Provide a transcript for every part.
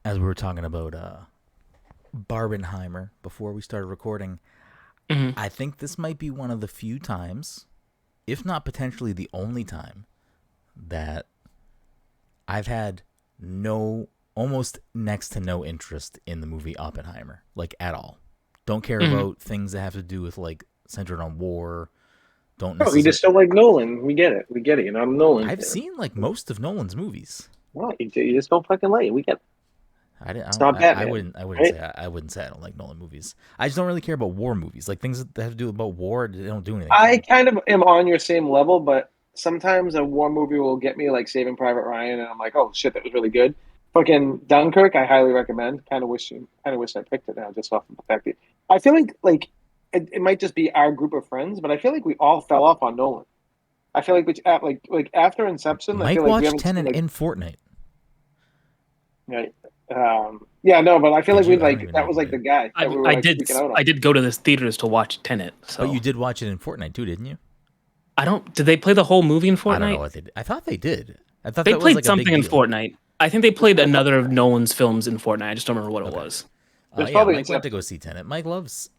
as we were talking about Barbenheimer before we started recording, Hmm. I think this might be one of the few times, if not potentially the only time, that I've had no, almost next to no interest in the movie Oppenheimer, like at all. Don't care Hmm. about things that have to do with like centered on war. Don't Oh, you necessarily. just don't like Nolan. We get it. We get it. You're not a Nolan I've fan. seen like most of Nolan's movies. Well, you just don't fucking like it. We get it. I didn't. It's not I Batman, wouldn't. I wouldn't right? say. I wouldn't say I don't like Nolan movies. I just don't really care about war movies. Like things that have to do about war. They don't do anything for I me. kind of am on your same level, but sometimes a war movie will get me like Saving Private Ryan, and I'm like, oh shit, that was really good. Fucking Dunkirk, I highly recommend. Kind of wish I picked it now, just off of the fact that I feel like it might just be our group of friends, but I feel like we all fell off on Nolan. I feel like like after Inception, I feel Mike like we watched haven't seen Tenet like in Fortnite. right. Yeah, no, but I feel Did like we you? I don't like even know that if was you like the did. guy that we were I like did freaking out I on. did go to the theaters to watch Tenet. But you So did watch it in Fortnite too, didn't you? I don't. Did they play the whole movie in I don't know Fortnite? what they did. I thought they did. I thought They that was played like a big something in deal. Fortnite. I think they played another of Nolan's films in Fortnite. I just don't remember what it Okay. was. It's Yeah, probably Mike went to go Inception. see Tenet. Mike loves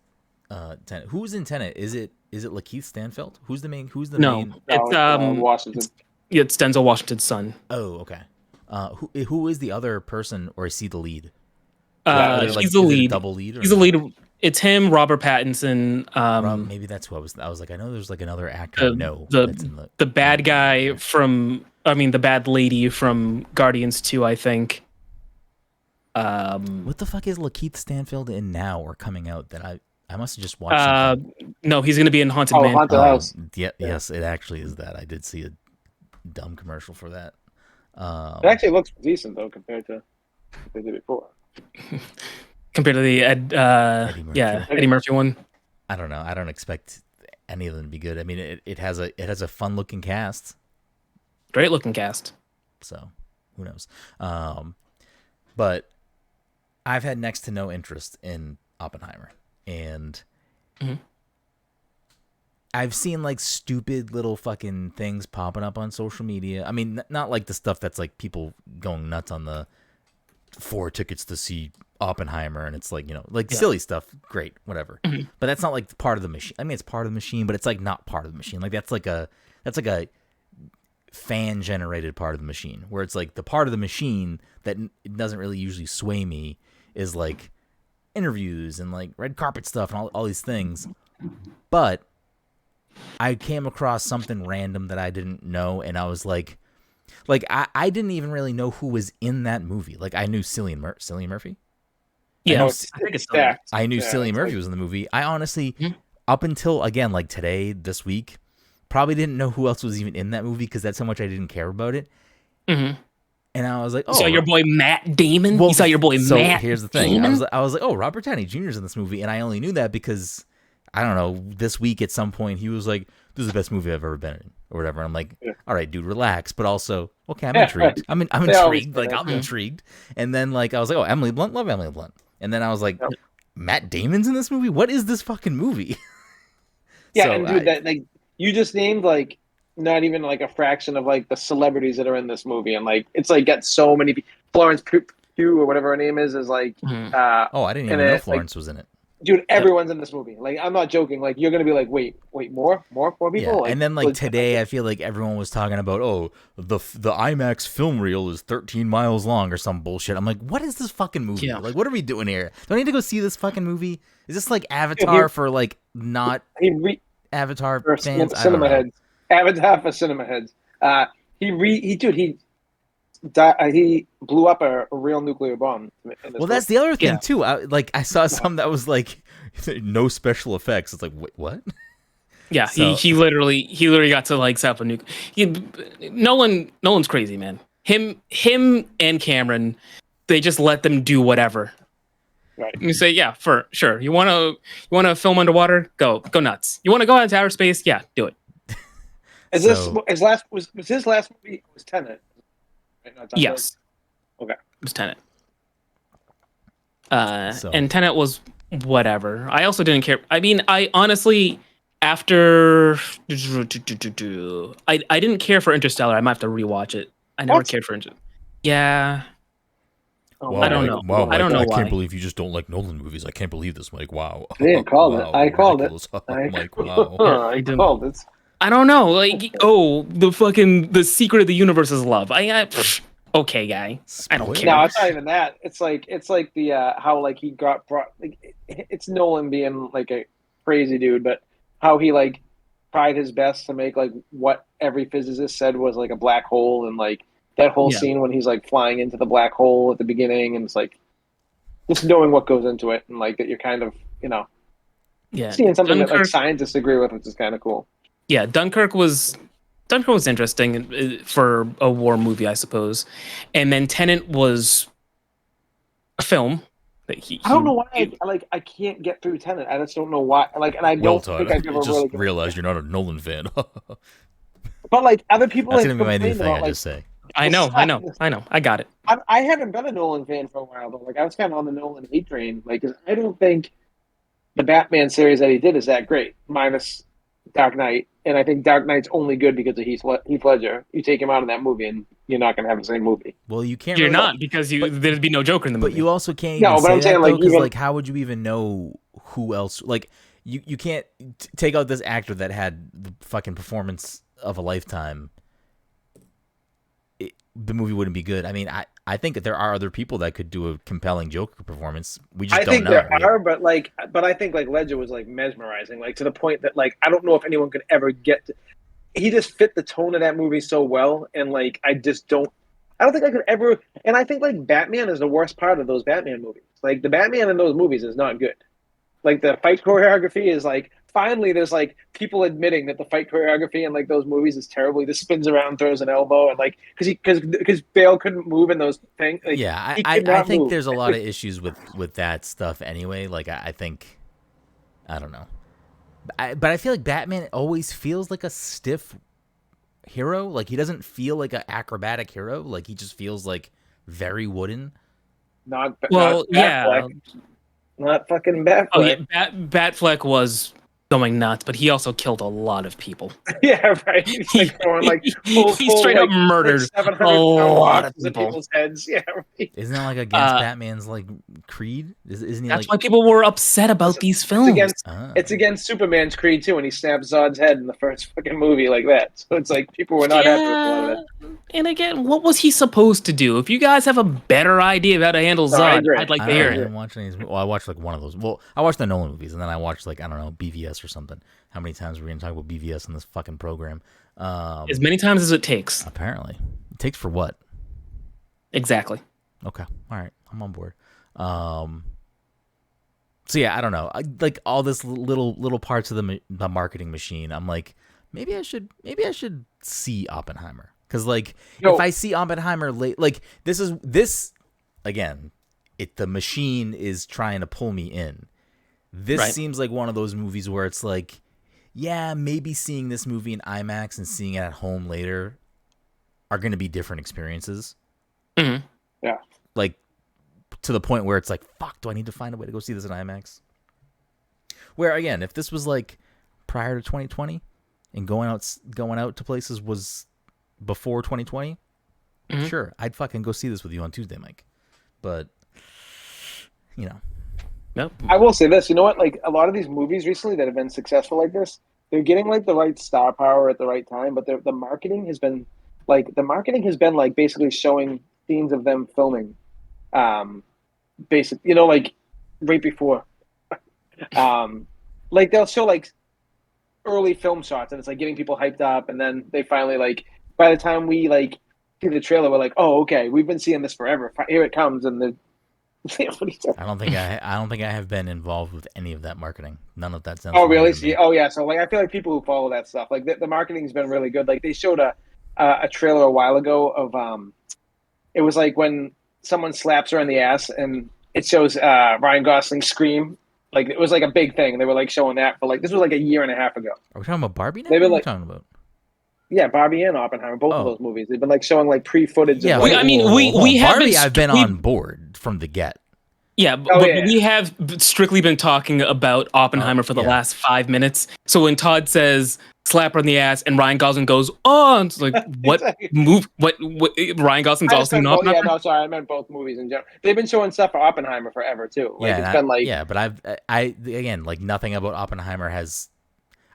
Tenet. Who's in Tenet? Is it Lakeith Stanfield? Who's the main? Who's the No, main? it's Washington. it's Denzel Washington's son. Oh, okay. Who is the other person, or is he the lead? Are there like He's the is it a lead. double lead or He's the no? lead. It's him, Robert Pattinson, Rob, maybe that's who I was. I was like, I know there's like another actor I the know that's the in the the in the bad movie guy here. from. I mean, the bad lady from Guardians 2, I think. Um, What the fuck is Lakeith Stanfield in now or coming out that I must have just watched uh, something. no, he's gonna be in Haunted Oh, Mansion. Haunted House. Yeah, Yeah, yes, it actually is that. I did see a dumb commercial for that. it Um, actually looks decent though compared to what they did before. Compared to the Eddie Murphy yeah, one. Eddie Murphy one. I don't know. I don't expect any of them to be good. I mean, it has a fun looking cast, Great looking cast. so who knows? Um, but I've had next to no interest in Oppenheimer, and Mhm. I've seen like stupid little fucking things popping up on social media. I mean, not like the stuff that's like people going nuts on the 4 tickets to see Oppenheimer, and it's like like Yeah. silly stuff. Great, whatever. Mhm. But that's not like part of the machine. I mean, it's part of the machine, but it's like not part of the machine. Like that's like a fan generated part of the machine, where it's like the part of the machine that it doesn't really usually sway me is like interviews and like red carpet stuff and all these things. But I came across something random that I didn't know, and I was like I didn't even really know who was in that movie. Like I knew Cillian Murphy. I Yeah, knew Oh, I think it's it's still. stacked. I knew Yeah, Cillian it's Murphy like was in the movie. I honestly, Mhm. up until again like today, this week, probably didn't know who else was even in that movie because that's how much I didn't care about it. Mhm. And I was like, You saw oh, your boy Matt Damon. You well. saw your boy So Matt here's the thing. Damon. I was like, oh, Robert Downey Jr. is in this movie, and I only knew that because I don't know. This week at some point, he was like, "This is the best movie I've ever been in," or whatever. And I'm like, yeah, all right, dude, relax. But also, okay, I'm yeah, right. intrigued. I'm They always intrigued. say Like that. I'm Yeah. Mhm. intrigued. And then like I was like, oh, Emily Blunt, love Emily Blunt. And then I was like, Yep. Matt Damon's in this movie. What is this fucking movie? Yeah, so and dude, I that like you just named like not even like a fraction of like the celebrities that are in this movie, and like it's like got so many people. Florence Pugh or whatever her name is like Mhm. uh oh, I didn't in even know it. Like, Florence was in it. dude, Yep. everyone's in this movie. Like, I'm not joking. Like, you're gonna be like, wait, more Yeah, people. Like, and then like today, legit. I feel like everyone was talking about the IMAX film reel is 13 miles long or some bullshit. I'm like, what is this fucking movie? Yeah. Like, what are we doing here? Do I need to go see this fucking movie? Is this like Dude, he Avatar for like not he re Avatar for fans? I don't cinema know. heads. Avatar for cinema heads. He blew up a real nuclear bomb in this Well, movie. that's the other thing Yeah. too. I saw some that was like no special effects. It's like wait, what? Yeah, he So he literally got to like set up a nuke. Nolan's crazy, man. Him and Cameron, they just let them do whatever. Right. And you say, yeah, for sure. You wanna film underwater? Go nuts. You wanna go out into outer space? Yeah, do it. Is this so his last? Was his last movie? It was Tenet. Right, not Dunkirk? Yes, Okay. it was Tenet. so And Tenet was whatever. I also didn't care. I mean, I honestly, after I didn't care for Interstellar. I might have to rewatch it. I never What? cared for Interstellar. Yeah, Oh, Wow, I don't Mike, know. Wow, I don't Mike, know I can't why. believe you just don't like Nolan movies. I can't believe this, Mike. Wow. Yeah, called it. Wow, I called it. ridiculous. I Mike, wow. I don't. called it. I don't know. Like, oh, the secret of the universe is love. Okay, guy. I don't Spoilers. care. No, it's not even that. It's like the how like he got brought. Like it's Nolan being like a crazy dude, but how he like tried his best to make like what every physicist said was like a black hole, and like that whole Yeah. scene when he's like flying into the black hole at the beginning, and it's like just knowing what goes into it, and like that you're kind of Yeah. seeing something that like Dunkirk. scientists agree with, which is kind of cool. Yeah, Dunkirk was interesting for a war movie, I suppose. And then Tenet was a film that I don't know why I can't get through Tenet. I just don't know why. Like, and I Well, don't Todd, think I've I ever just really. realized you're not a Nolan fan. But like other people, That's like gonna be my new complained thing. about I like. just say. I know. I got it. I haven't been a Nolan fan for a while though. Like I was kind of on the Nolan hate train. Like 'cause I don't think the Batman series that he did is that great, minus Dark Knight. And I think Dark Knight's only good because of Heath Ledger. You take him out of that movie, and you're not going to have the same movie. Well, you can't. You're really, not because there'd be no Joker in the movie. But you also can't No, even but say I'm that saying, though, like, because even- like, how would you even know who else? Like, you can't take out this actor that had the fucking performance of a lifetime. The movie wouldn't be good. I mean, I think that there are other people that could do a compelling Joker performance. We just I don't think know. there are, but I think like Ledger was like mesmerizing, like to the point that like I don't know if anyone could ever get to. He just fit the tone of that movie so well, and like I just don't. I don't think I could ever. And I think like Batman is the worst part of those Batman movies. Like the Batman in those movies is not good. Like the fight choreography is like finally there's like people admitting that the fight choreography in like those movies is terrible. He just spins around, throws an elbow, and like because Bale couldn't move in those things. Like, Yeah, he I could not think move. there's a lot of issues with that stuff anyway. Like, I think, I don't know. But I feel like Batman always feels like a stiff hero. Like, he doesn't feel like an acrobatic hero. Like, he just feels like very wooden. Not well, not yeah. Batfleck. Not fucking Batfleck. Oh yeah, Batfleck was going nuts, but he also killed a lot of people. Yeah, right. He's like throwing like He straight up murdered like a lot of people. people's heads. Yeah, right. Isn't that like against Batman's like creed? Isn't he That's like? why people were upset about these films. It's against Superman's creed too, when he snaps Zod's head in the first fucking movie like that. So it's like people were not happy with a lot of that. And again, what was he supposed to do? If you guys have a better idea of how to handle No, I Zod, agree. I'd like I to hear it. didn't watch any of these. Well, I watched like one of those. Well, I watched the Nolan movies, and then I watched like, I don't know, BVS or something. How many times are we gonna talk about BVS in this fucking program? As many times as it takes. Apparently, it takes for what? Exactly. Okay, all right, I'm on board. So yeah, I don't know. Like all this little parts of the marketing machine. I'm like, maybe I should see Oppenheimer, because like if I see Oppenheimer late, like this again, the machine is trying to pull me in. This seems like one of those movies where it's like, yeah, maybe seeing this movie in IMAX and seeing it at home later are going to be different experiences. Mm-hmm. Yeah. Like, to the point where it's like, fuck, do I need to find a way to go see this in IMAX? Where, again, if this was like prior to 2020 and going out to places was before 2020, sure, I'd fucking go see this with you on Tuesday, Mike. But, you know. Nope. I will say this, you know what? Like a lot of these movies recently that have been successful like this, they're getting like the right star power at the right time, but the marketing has been like basically showing scenes of them filming, like right before, like they'll show like early film shots and it's like getting people hyped up, and then they finally like by the time we like see the trailer, we're like, oh okay, we've been seeing this forever. Here it comes, and the I don't think I have been involved with any of that marketing. None of that sounds. Oh really? See, oh yeah. So like, I feel like people who follow that stuff, like the marketing's been really good. Like they showed a trailer a while ago of it was like when someone slaps her in the ass, and it shows Ryan Gosling scream. Like it was like a big thing. They were like showing that, but like this was like a year and a half ago. Are we talking about Barbie now? They were What are we like- talking about? Yeah, Barbie and Oppenheimer, both of those movies. They've been like showing like pre-footage. Yeah, of, like, I mean, we Barbie. haven't. I've been on board from the get. Yeah, but we have strictly been talking about Oppenheimer for the last 5 minutes. So when Todd says slap her in the ass and Ryan Gosling goes, oh, it's like, what move? What Ryan Gosling's also in Oppenheimer? Yeah, no, sorry, I meant both movies in general. They've been showing stuff for Oppenheimer forever too. Like it's been like but again, like nothing about Oppenheimer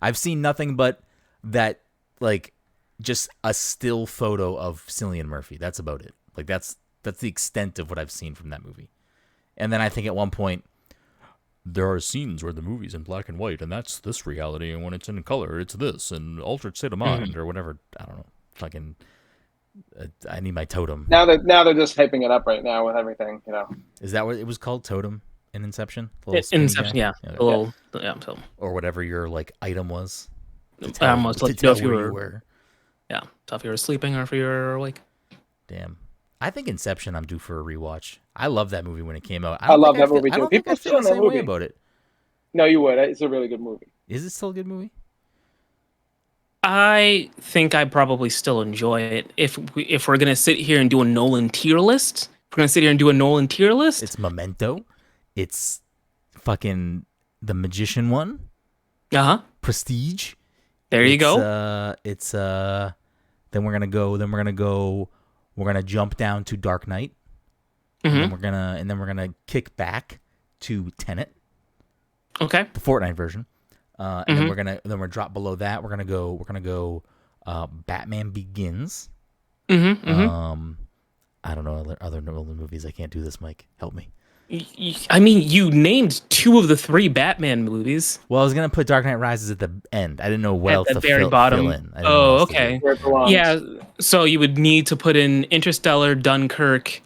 I've seen nothing but that, like just a still photo of Cillian Murphy. That's about it. Like that's the extent of what I've seen from that movie. And then I think at one point, there are scenes where the movie's in black and white, and that's this reality, and when it's in color, it's this, and altered state of mind, or whatever. I don't know. Fucking, I need my totem. Now they're just hyping it up right now with everything, you know. Is that what it was called, totem, in Inception? Inception, guy? Yeah. Or whatever your like item was. I almost let you know if you were. Yeah, so if you were sleeping or if you were awake. Damn. I think Inception I'm due for a rewatch. I love that movie when it came out. I love that movie too. I don't think I feel the same way about it. No, you would. It's a really good movie. Is it still a good movie? I think I probably still enjoy it. If we're gonna sit here and do a Nolan tier list, It's Memento. It's fucking the Magician one. Prestige. There you go. Then we're gonna jump down to Dark Knight. And then we're gonna kick back to Tenet. Okay. The Fortnite version. And then we're drop below that. We're gonna go Batman Begins. I don't know other Nolan movies. I can't do this, Mike. Help me. I mean, you named 2 of the 3 Batman movies. Well, I was gonna put Dark Knight Rises at the end. I didn't know what else at to the very fill bottom. in. Oh, okay. Yeah, so you would need to put in Interstellar, Dunkirk.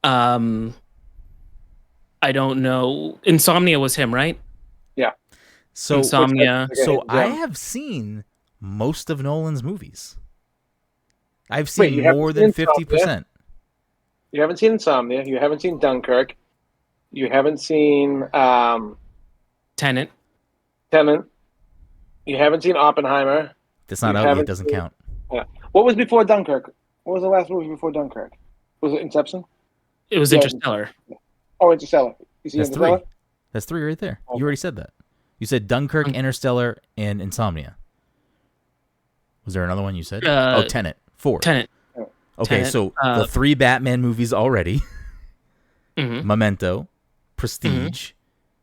I don't know. Insomnia was him, right? Yeah. So Insomnia. So I have seen most of Nolan's movies. I've seen more than 50%. You haven't seen Insomnia. You haven't seen Dunkirk. You haven't seen Tenet. You haven't seen Oppenheimer. That's not out yet. It doesn't count. Yeah. What was before Dunkirk? What was the last movie before Dunkirk? Was it Inception? It was Interstellar. Oh, Interstellar. You see That's Interstellar? 3. That's 3 right there. You already said that. You said Dunkirk, Interstellar, and Insomnia. Was there another one you said? Tenet. 4. Tenet. Okay, so the 3 Batman movies already. Memento, Prestige.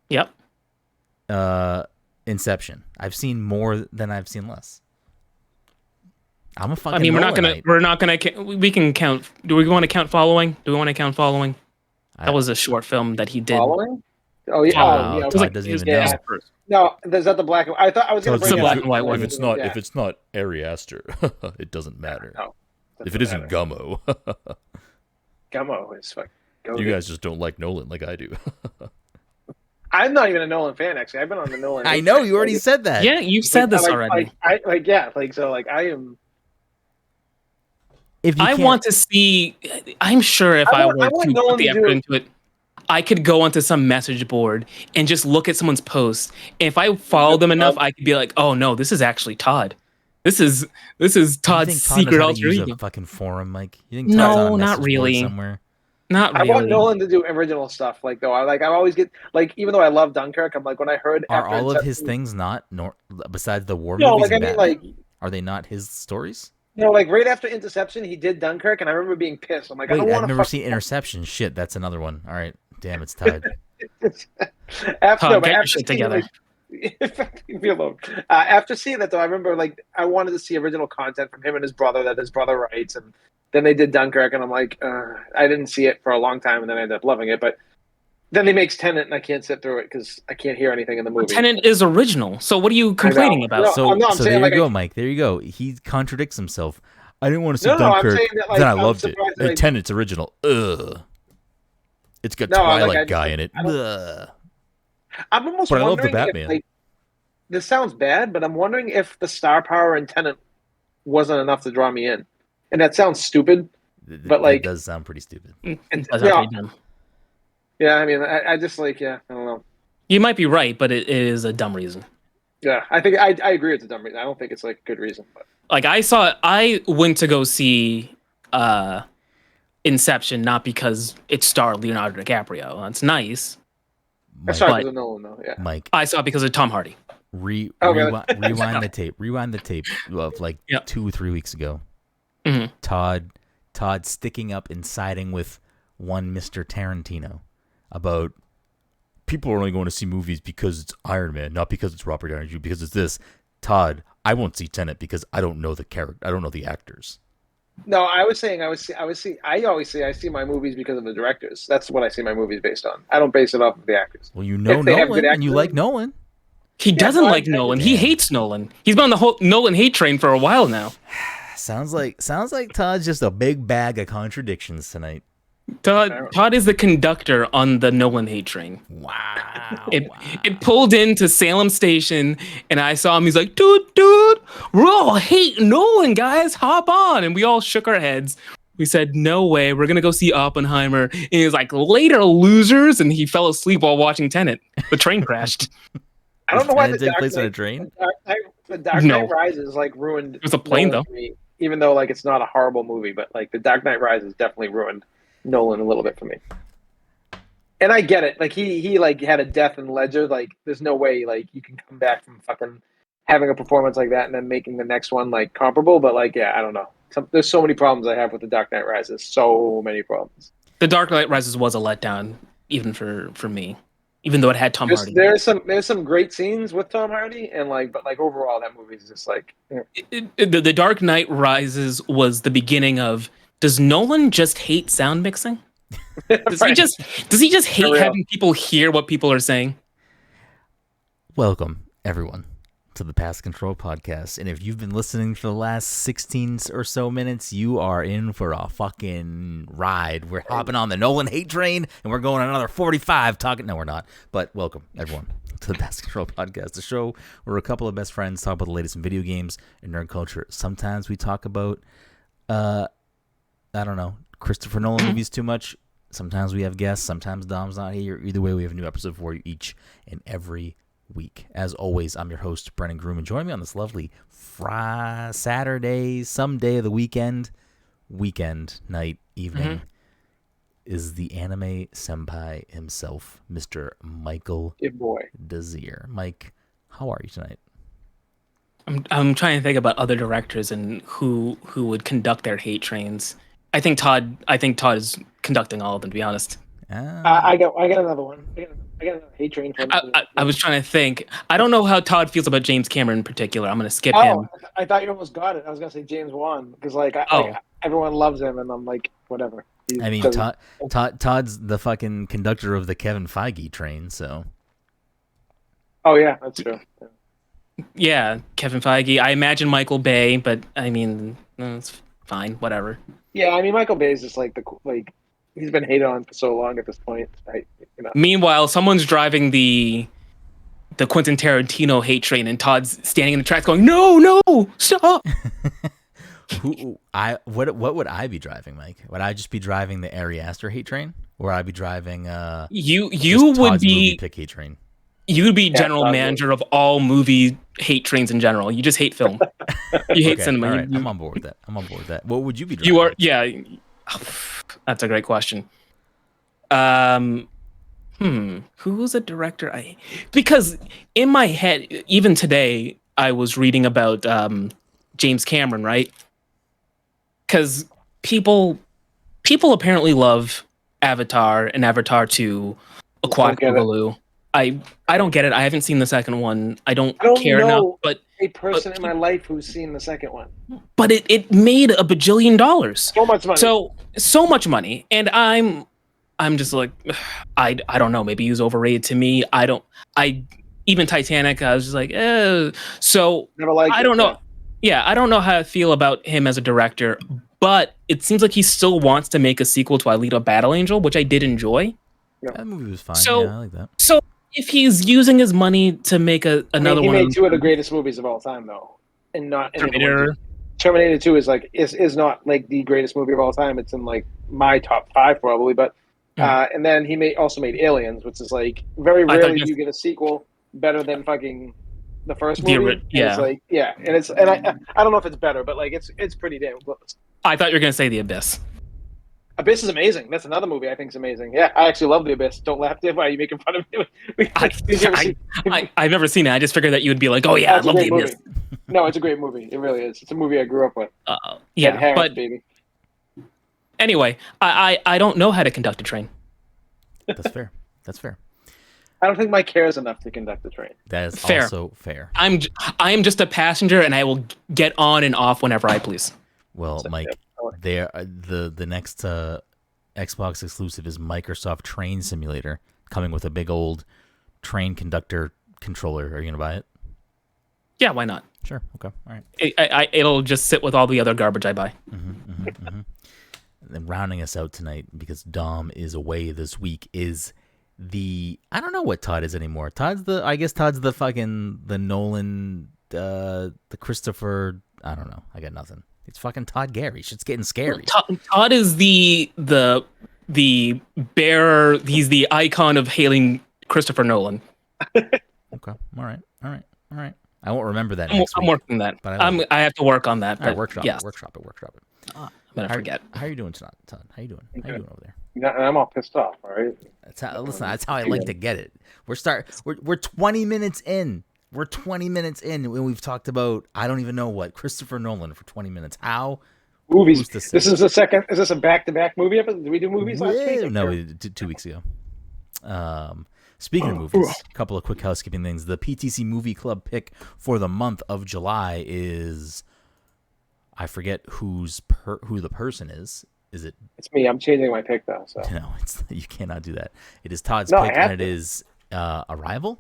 Yep. Inception. I've seen more than I've seen less. I'm a fucking. I mean, we're not gonna. We can count. Do we want to count Following? That was a short film that he did. Following? Oh yeah. It doesn't even know. No, is that the black and white? I thought I was going to bring the black and white one. If it's not Ari Aster, it doesn't matter. No, if it isn't Gummo. Gummo is fucking. You guys just don't like Nolan like I do. I'm not even a Nolan fan, actually. I've been on the Nolan. I know you already said that. Yeah, you've said this already. I am. I want to see. I'm sure if I were to put the effort into it, I could go onto some message board and just look at someone's post. And if I follow them enough, I could be like, "Oh no, this is actually Todd. This is Todd's secret alter ego." A fucking forum, Mike. You think Todd's on a not really. Somewhere? Not really. I want Nolan to do original stuff. Like though, I always get even though I love Dunkirk, I'm like when I heard. Are all of his things not besides the war movies? Are they not his stories? Right after Interception, he did Dunkirk, and I remember being pissed. I'm like, wait, I've never seen Interception. Shit, that's another one. All right, damn, it's tied. Todd, get your shit together. After seeing that, though, I remember I wanted to see original content from him and his brother that his brother writes, and then they did Dunkirk, and I'm like, I didn't see it for a long time, and then I ended up loving it, but. Then he makes Tenet, and I can't sit through it because I can't hear anything in the movie. Tenet is original, so what are you complaining about? So there you go, Mike. There you go. He contradicts himself. I didn't want to see Dunkirk, then I loved it. Tenet's original. Ugh. It's got Twilight guy in it. Ugh. I'm almost but wondering I love the Batman. If, this sounds bad, but I'm wondering if the star power in Tenet wasn't enough to draw me in. And that sounds stupid, but it does sound pretty stupid. Yeah, I mean, I just I don't know. You might be right, but it is a dumb reason. Yeah, I think I agree it's a dumb reason. I don't think it's a good reason. But I went to go see Inception, not because it starred Leonardo DiCaprio. That's nice. I saw it because of Nolan, though. Yeah, Mike. I saw it because of Tom Hardy. Rewind the tape. Rewind the tape of like 2 or 3 weeks ago. Mm-hmm. Todd sticking up and siding with one Mr. Tarantino about people are only going to see movies because it's Iron Man, not because it's Robert Downey Jr., because it's this. Todd, I won't see Tenet because I don't know the character. I don't know the actors. No, I always say I see my movies because of the directors. That's what I see my movies based on. I don't base it off of the actors. Well, you know Nolan, and you like Nolan. He doesn't like Nolan. He hates Nolan. He's been on the whole Nolan hate train for a while now. Sounds like Todd's just a big bag of contradictions tonight. Todd is the conductor on the Nolan hate train. Wow. It pulled into Salem Station, and I saw him. He's like, dude, we're all hating Nolan, guys. Hop on. And we all shook our heads. We said, no way. We're going to go see Oppenheimer. And he was like, later, losers. And he fell asleep while watching Tenet. The train crashed. I don't know why the place on a train. The Dark Knight Rises like ruined. It was a plane though. Me, even though like it's not a horrible movie, but like the Dark Knight Rises definitely ruined Nolan a little bit for me. And I get it. Like he like had a death in Ledger. Like there's no way like you can come back from fucking having a performance like that and then making the next one like comparable. But like I don't know. There's so many problems I have with the Dark Knight Rises. So many problems. The Dark Knight Rises was a letdown, even for me. Even though it had Tom Hardy. There's some great scenes with Tom Hardy, and but overall that movie is just like the Dark Knight Rises was the beginning of. Does Nolan just hate sound mixing? Does he just hate having people hear what people are saying? Welcome everyone to the Pass Control Podcast, and if you've been listening for the last 16 or so minutes, you are in for a fucking ride. We're hopping on the Nolan hate train, and we're going another 45 talking. No, we're not. But welcome, everyone, to the Pass Control Podcast, the show where a couple of best friends talk about the latest in video games and nerd culture. Sometimes we talk about, I don't know, Christopher Nolan movies too much. Sometimes we have guests. Sometimes Dom's not here. Either way, we have a new episode for you each and every week. As always, I'm your host, Brenden Groom, and join me on this lovely Saturday, some day of the weekend night, evening, is the anime senpai himself, Mr. Michael Desir. Mike, how are you tonight? I'm trying to think about other directors and who would conduct their hate trains. I think Todd is conducting all of them, to be honest. I got another one. I got another hate train. I was trying to think. I don't know how Todd feels about James Cameron in particular. I'm going to skip him. I thought you almost got it. I was going to say James Wan because everyone loves him, and I'm like, whatever. Todd's the fucking conductor of the Kevin Feige train, so. Oh yeah, that's true. Yeah, Kevin Feige. I imagine Michael Bay, but I mean, it's fine. Whatever. Yeah, I mean, Michael Bay is just like he's been hated on for so long at this point. Meanwhile, someone's driving the Quentin Tarantino hate train, and Todd's standing in the tracks going, "No, stop!" What would I be driving, Mike? Would I just be driving the Ari Aster hate train, or would I be driving you would be pick hate train? You would be general manager of all movie hate trains in general. You just hate film. You hate cinema. All right. I'm on board with that. What would you be driving? You are, yeah. That's a great question. Who's a director? Because in my head, even today, I was reading about James Cameron, right? Because people apparently love Avatar and Avatar 2, Aquatic Boogaloo. I don't get it. I haven't seen the second one. I don't care enough. But a person in my life who's seen the second one. But it made $1 billion. So much money. So much money, and I'm just like, I don't know. Maybe he was overrated to me. Even Titanic. I was just like, So I don't know. Yeah, I don't know how I feel about him as a director. But it seems like he still wants to make a sequel to Alita: Battle Angel, which I did enjoy. That movie was fine. So, yeah, I like that. So if he's using his money to make another one, he made two of the greatest movies of all time, though, and not Terminator. Terminator 2 is not like the greatest movie of all time. It's in like my top 5 probably, but and then he also made Aliens, which is like very rarely you get a sequel better than fucking the first movie. Yeah, and I don't know if it's better, but like it's pretty damn close. I thought you were gonna say The Abyss. Abyss is amazing. That's another movie I think is amazing. Yeah, I actually love The Abyss. Don't laugh, Dave. Why are you making fun of me? I've never seen it. I just figured that you would be like, oh yeah, I love The Abyss. No, it's a great movie. It really is. It's a movie I grew up with. Yeah, Harris, but baby. Anyway, I don't know how to conduct a train. That's fair. That's fair. I don't think Mike cares enough to conduct a train. That is fair. Also fair. I am just a passenger, and I will get on and off whenever I please. Well, Mike, the next Xbox exclusive is Microsoft Train Simulator, coming with a big old train conductor controller. Are you gonna buy it? Yeah, why not? Sure. Okay. All right. It'll just sit with all the other garbage I buy. And then rounding us out tonight, because Dom is away this week, is I don't know what Todd is anymore. Todd's the fucking the Nolan, the Christopher. I don't know. I got nothing. It's fucking Todd Gary. Shit's getting scary. Todd is the bearer. He's the icon of hailing Christopher Nolan. Okay. All right. I won't remember that next week. I'm working that. But I have to work on that. But workshop it. I'm gonna forget. How are you doing tonight, Todd? How you doing? How you doing over there? I'm all pissed off. All right. That's how I like to get it. We're 20 minutes in. We're 20 minutes in, and we've talked about I don't even know what Christopher Nolan for 20 minutes. How movies? This is the second. Is this a back-to-back movie episode? Did we do movies last week? No, we did 2 weeks ago. Speaking of movies, a couple of quick housekeeping things. The PTC Movie Club pick for the month of July is, I forget who the person is. Is it? It's me. I'm changing my pick though. So no, you cannot do that. It is Todd's pick, and it is Arrival.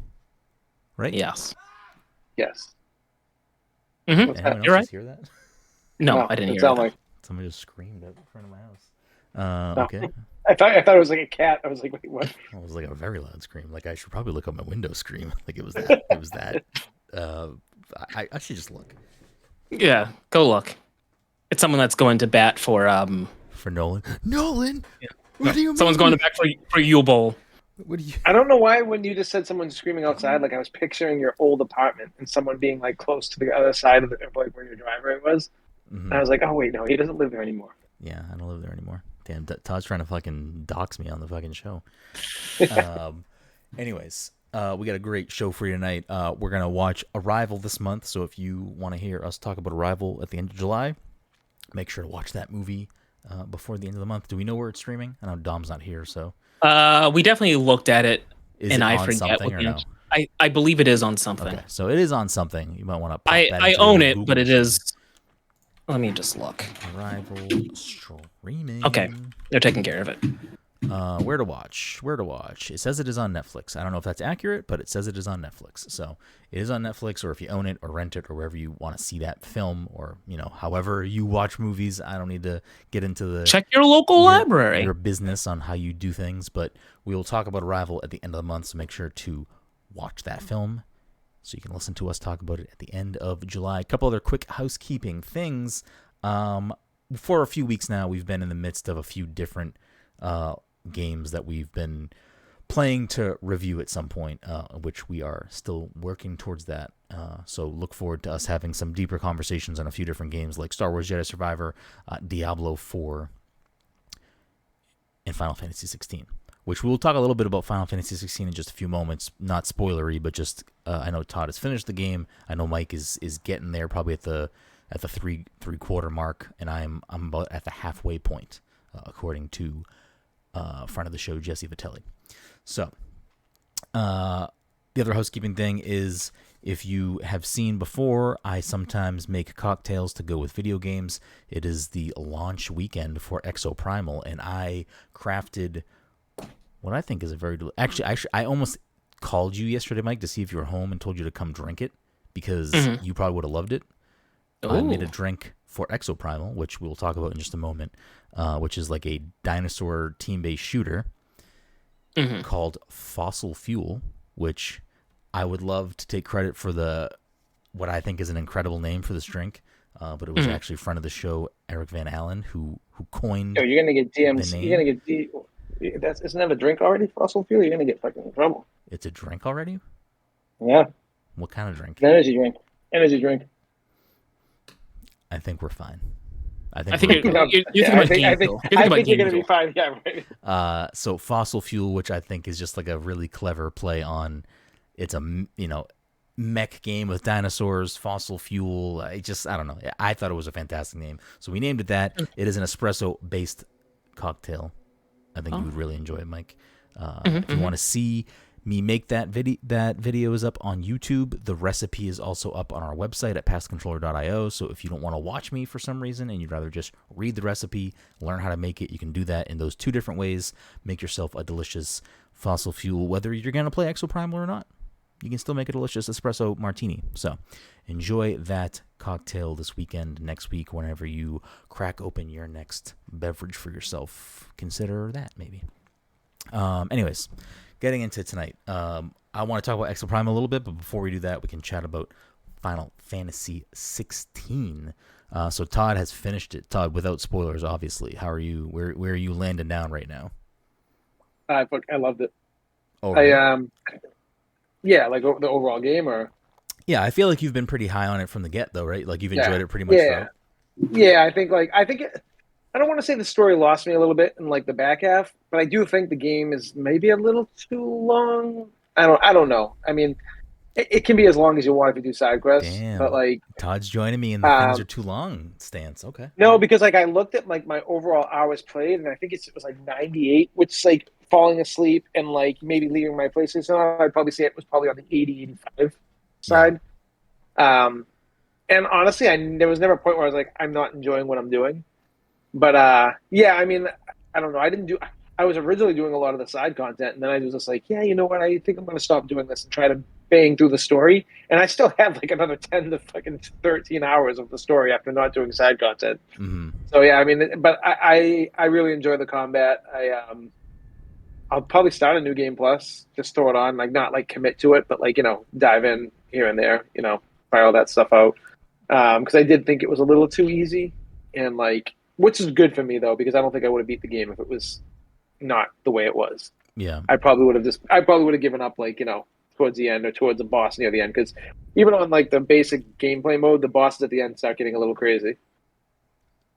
Right? Yes. Mm-hmm. You're right. Hear that? No, I didn't hear that. Somebody just screamed in front of my house. Okay. I thought it was like a cat. I was like, wait, what? It was like a very loud scream. Like I should probably look out my window scream. Like it was that. I should just look. Yeah, go look. It's someone that's going to bat for Nolan. Nolan. Yeah. What do you mean? Someone's going to bat for Yule Bowl. What do you? I don't know why when you just said someone screaming outside, like I was picturing your old apartment and someone being like close to the other side of like where your driveway was. Mm-hmm. And I was like, oh wait, no, he doesn't live there anymore. Yeah, I don't live there anymore. Damn, Todd's trying to fucking dox me on the fucking show. Anyways, we got a great show for you tonight. We're gonna watch Arrival this month, so if you want to hear us talk about Arrival at the end of July, make sure to watch that movie before the end of the month. Do we know where it's streaming? I know Dom's not here, so. We definitely looked at it, I forget what no? I believe it is on something. Okay, so it is on something. You might want to. I own it, but it is. Let me just look. Arrival streaming. Okay, they're taking care of it. Where to watch? It says it is on Netflix. I don't know if that's accurate, but it says it is on Netflix. So it is on Netflix, or if you own it or rent it or wherever you want to see that film, or however you watch movies. I don't need to get into the check your local library, your business on how you do things. But we will talk about Arrival at the end of the month, so make sure to watch that film so you can listen to us talk about it at the end of July. A couple other quick housekeeping things. For a few weeks now, we've been in the midst of a few different games that we've been playing to review at some point, which we are still working towards that. So look forward to us having some deeper conversations on a few different games like Star Wars Jedi Survivor, Diablo 4, and Final Fantasy 16. Which we'll talk a little bit about Final Fantasy 16 in just a few moments. Not spoilery, but just I know Todd has finished the game. I know Mike is getting there, probably at the three-quarter mark, and I'm about at the halfway point, according to friend of the show Jesse Vitelli. So the other housekeeping thing is, if you have seen before, I sometimes make cocktails to go with video games. It is the launch weekend for Exoprimal, and I crafted what I think is a very actually I almost called you yesterday, Mike, to see if you were home and told you to come drink it, because you probably would have loved it. I made a drink for Exoprimal, which we'll talk about in just a moment, which is like a dinosaur team-based shooter called Fossil Fuel, which I would love to take credit for what I think is an incredible name for this drink, but it was actually friend of the show Eric Van Allen who coined. Yo, you're gonna get DMs. You're gonna get isn't that a drink already? Fossil fuel. You're gonna get fucking in trouble. It's a drink already? Yeah. What kind of drink? Energy drink. Energy drink. I think we're fine. I think you're thinking about Gainesville. I think you're going to be fine. Yeah, right. So Fossil Fuel, which I think is just like a really clever play on, it's a mech game with dinosaurs, fossil fuel. I don't know. I thought it was a fantastic name, so we named it that. It is an espresso-based cocktail. I think you would really enjoy it, Mike. If you want to see me make that video is up on YouTube. The recipe is also up on our website at pastcontroller.io. So if you don't want to watch me for some reason and you'd rather just read the recipe, learn how to make it, you can do that in those two different ways. Make yourself a delicious fossil fuel, whether you're going to play Exoprimal or not. You can still make a delicious espresso martini. So enjoy that cocktail this weekend. Next week, whenever you crack open your next beverage for yourself, consider that maybe. Anyways, getting into tonight, I want to talk about Exoprimal a little bit, but before we do that, we can chat about Final Fantasy XVI. So Todd has finished it. Todd, without spoilers, obviously. How are you? Where are you landing down right now? I loved it. Oh, really? Yeah, like the overall game, or yeah, I feel like you've been pretty high on it from the get, though, right? Like you've enjoyed it pretty much. Yeah, I think I don't want to say the story lost me a little bit in like the back half, but I do think the game is maybe a little too long. I don't know. I mean, it can be as long as you want if you do side quests. Damn. But like Todd's joining me in the things are too long stance. Okay. No, because like I looked at like my overall hours played, and I think it was like 98, which is like falling asleep and like maybe leaving my place. So I'd probably say it was probably on the 80, 85 side. Yeah. And honestly, there was never a point where I was like, I'm not enjoying what I'm doing. But yeah, I mean, I don't know. I was originally doing a lot of the side content, and then I was just like, yeah, you know what? I think I'm going to stop doing this and try to bang through the story. And I still have like another 10 to fucking 13 hours of the story after not doing side content. Mm-hmm. So yeah, I mean, but I really enjoy the combat. I'll probably start a new game plus, just throw it on, like not like commit to it, but like, dive in here and there, try all that stuff out. Because I did think it was a little too easy, and like, which is good for me though, because I don't think I would have beat the game if it was not the way it was. Yeah, I probably would have given up, like, towards the end or towards the boss near the end, because even on like the basic gameplay mode, the bosses at the end start getting a little crazy.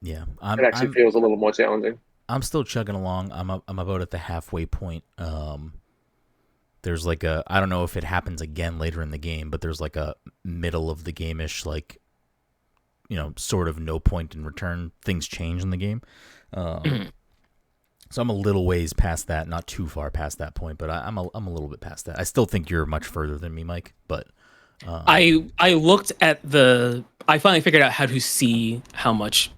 Yeah, it actually feels a little more challenging. I'm still chugging along. I'm about at the halfway point. There's like I don't know if it happens again later in the game, but there's like a middle of the game-ish, like, sort of no point in return. Things change in the game. So I'm a little ways past that, not too far past that point, but I'm a little bit past that. I still think you're much further than me, Mike, but I looked at I finally figured out how to see how much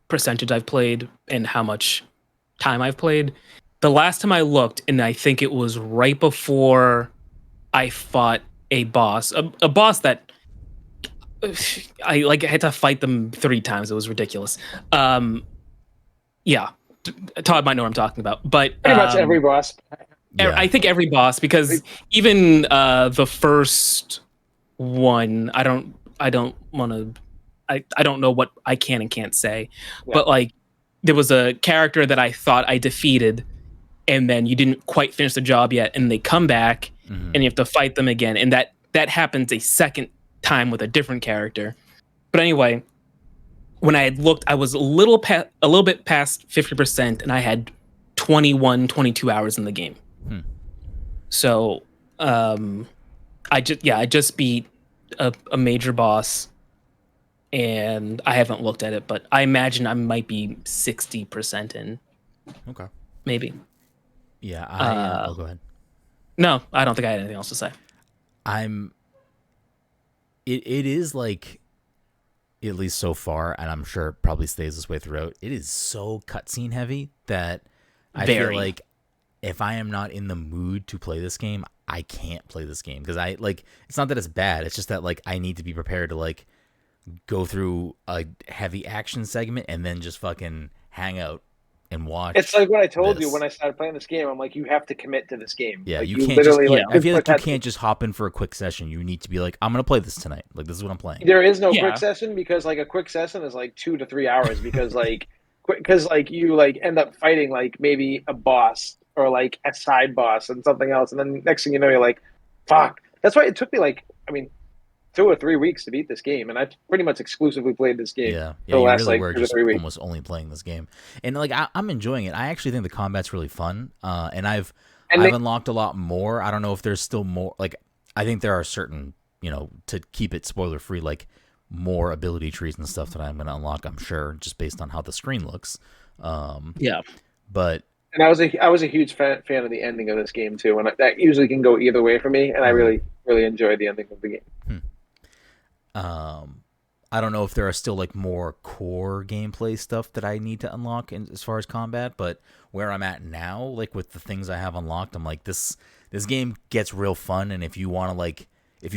percentage I've played and how much time I've played. The last time I looked, and I think it was right before I fought a boss, a boss that I had to fight them 3 times. It was ridiculous. Yeah, Todd might know what I'm talking about, but pretty much every boss. Yeah. I think every boss, because even the first one, I don't want to. I don't know what I can and can't say, but like there was a character that I thought I defeated, and then you didn't quite finish the job yet, and they come back, and you have to fight them again, and that happens a second time with a different character. But anyway, when I had looked, I was a little bit past 50%, and I had 21, 22 hours in the game. So I just beat a major boss, and I haven't looked at it, but I imagine I might be 60% in. Okay. Maybe. Yeah, I'll go ahead. No, I don't think I had anything else to say. It is like, at least so far, and I'm sure it probably stays this way throughout, it is so cutscene heavy that I feel like if I am not in the mood to play this game, I can't play this game, because it's not that it's bad, it's just that like I need to be prepared to like go through a heavy action segment and then just fucking hang out and watch. It's like what I told you when I started playing this game. I'm like, you have to commit to this game. Yeah, like, you can't literally. I feel like you can't just hop in for a quick session. You need to be like, I'm gonna play this tonight. Like, this is what I'm playing. There is no quick session, because like a quick session is like 2 to 3 hours, because you like end up fighting like maybe a boss or like a side boss and something else, and then next thing you know, you're like, fuck. That's why it took me like, I mean, 2 or 3 weeks to beat this game, and I pretty much exclusively played this game Yeah, for the you last really like were 2 to just 3 weeks. almost only playing this game, and like I'm enjoying it. I actually think the combat's really fun, and I've unlocked a lot more. I don't know if there's still more. Like I think there are certain, to keep it spoiler free, like more ability trees and stuff that I'm going to unlock. I'm sure just based on how the screen looks. Yeah, but. And I was a huge fan of the ending of this game too, and that usually can go either way for me. And I really enjoyed the ending of the game. I don't know if there are still like more core gameplay stuff that I need to unlock as far as combat, but where I'm at now, like with the things I have unlocked, I'm like this game gets real fun, and if you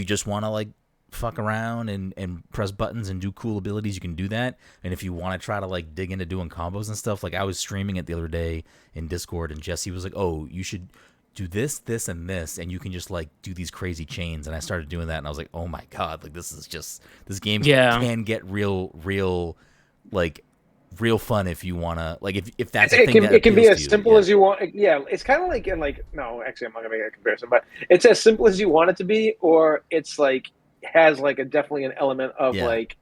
just want to like fuck around and press buttons and do cool abilities, you can do that. And if you want to try to like dig into doing combos and stuff, like I was streaming it the other day in Discord, and Jesse was like, "Oh, you should do this, this, and this, and you can just like do these crazy chains." And I started doing that, and I was like, "Oh my god, like this game can get real fun if you wanna like if that's a thing that it can be as you, simple as you want. Yeah, it's kind of like no, actually, I'm not gonna make a comparison, but it's as simple as you want it to be, or it's like has like definitely an element of like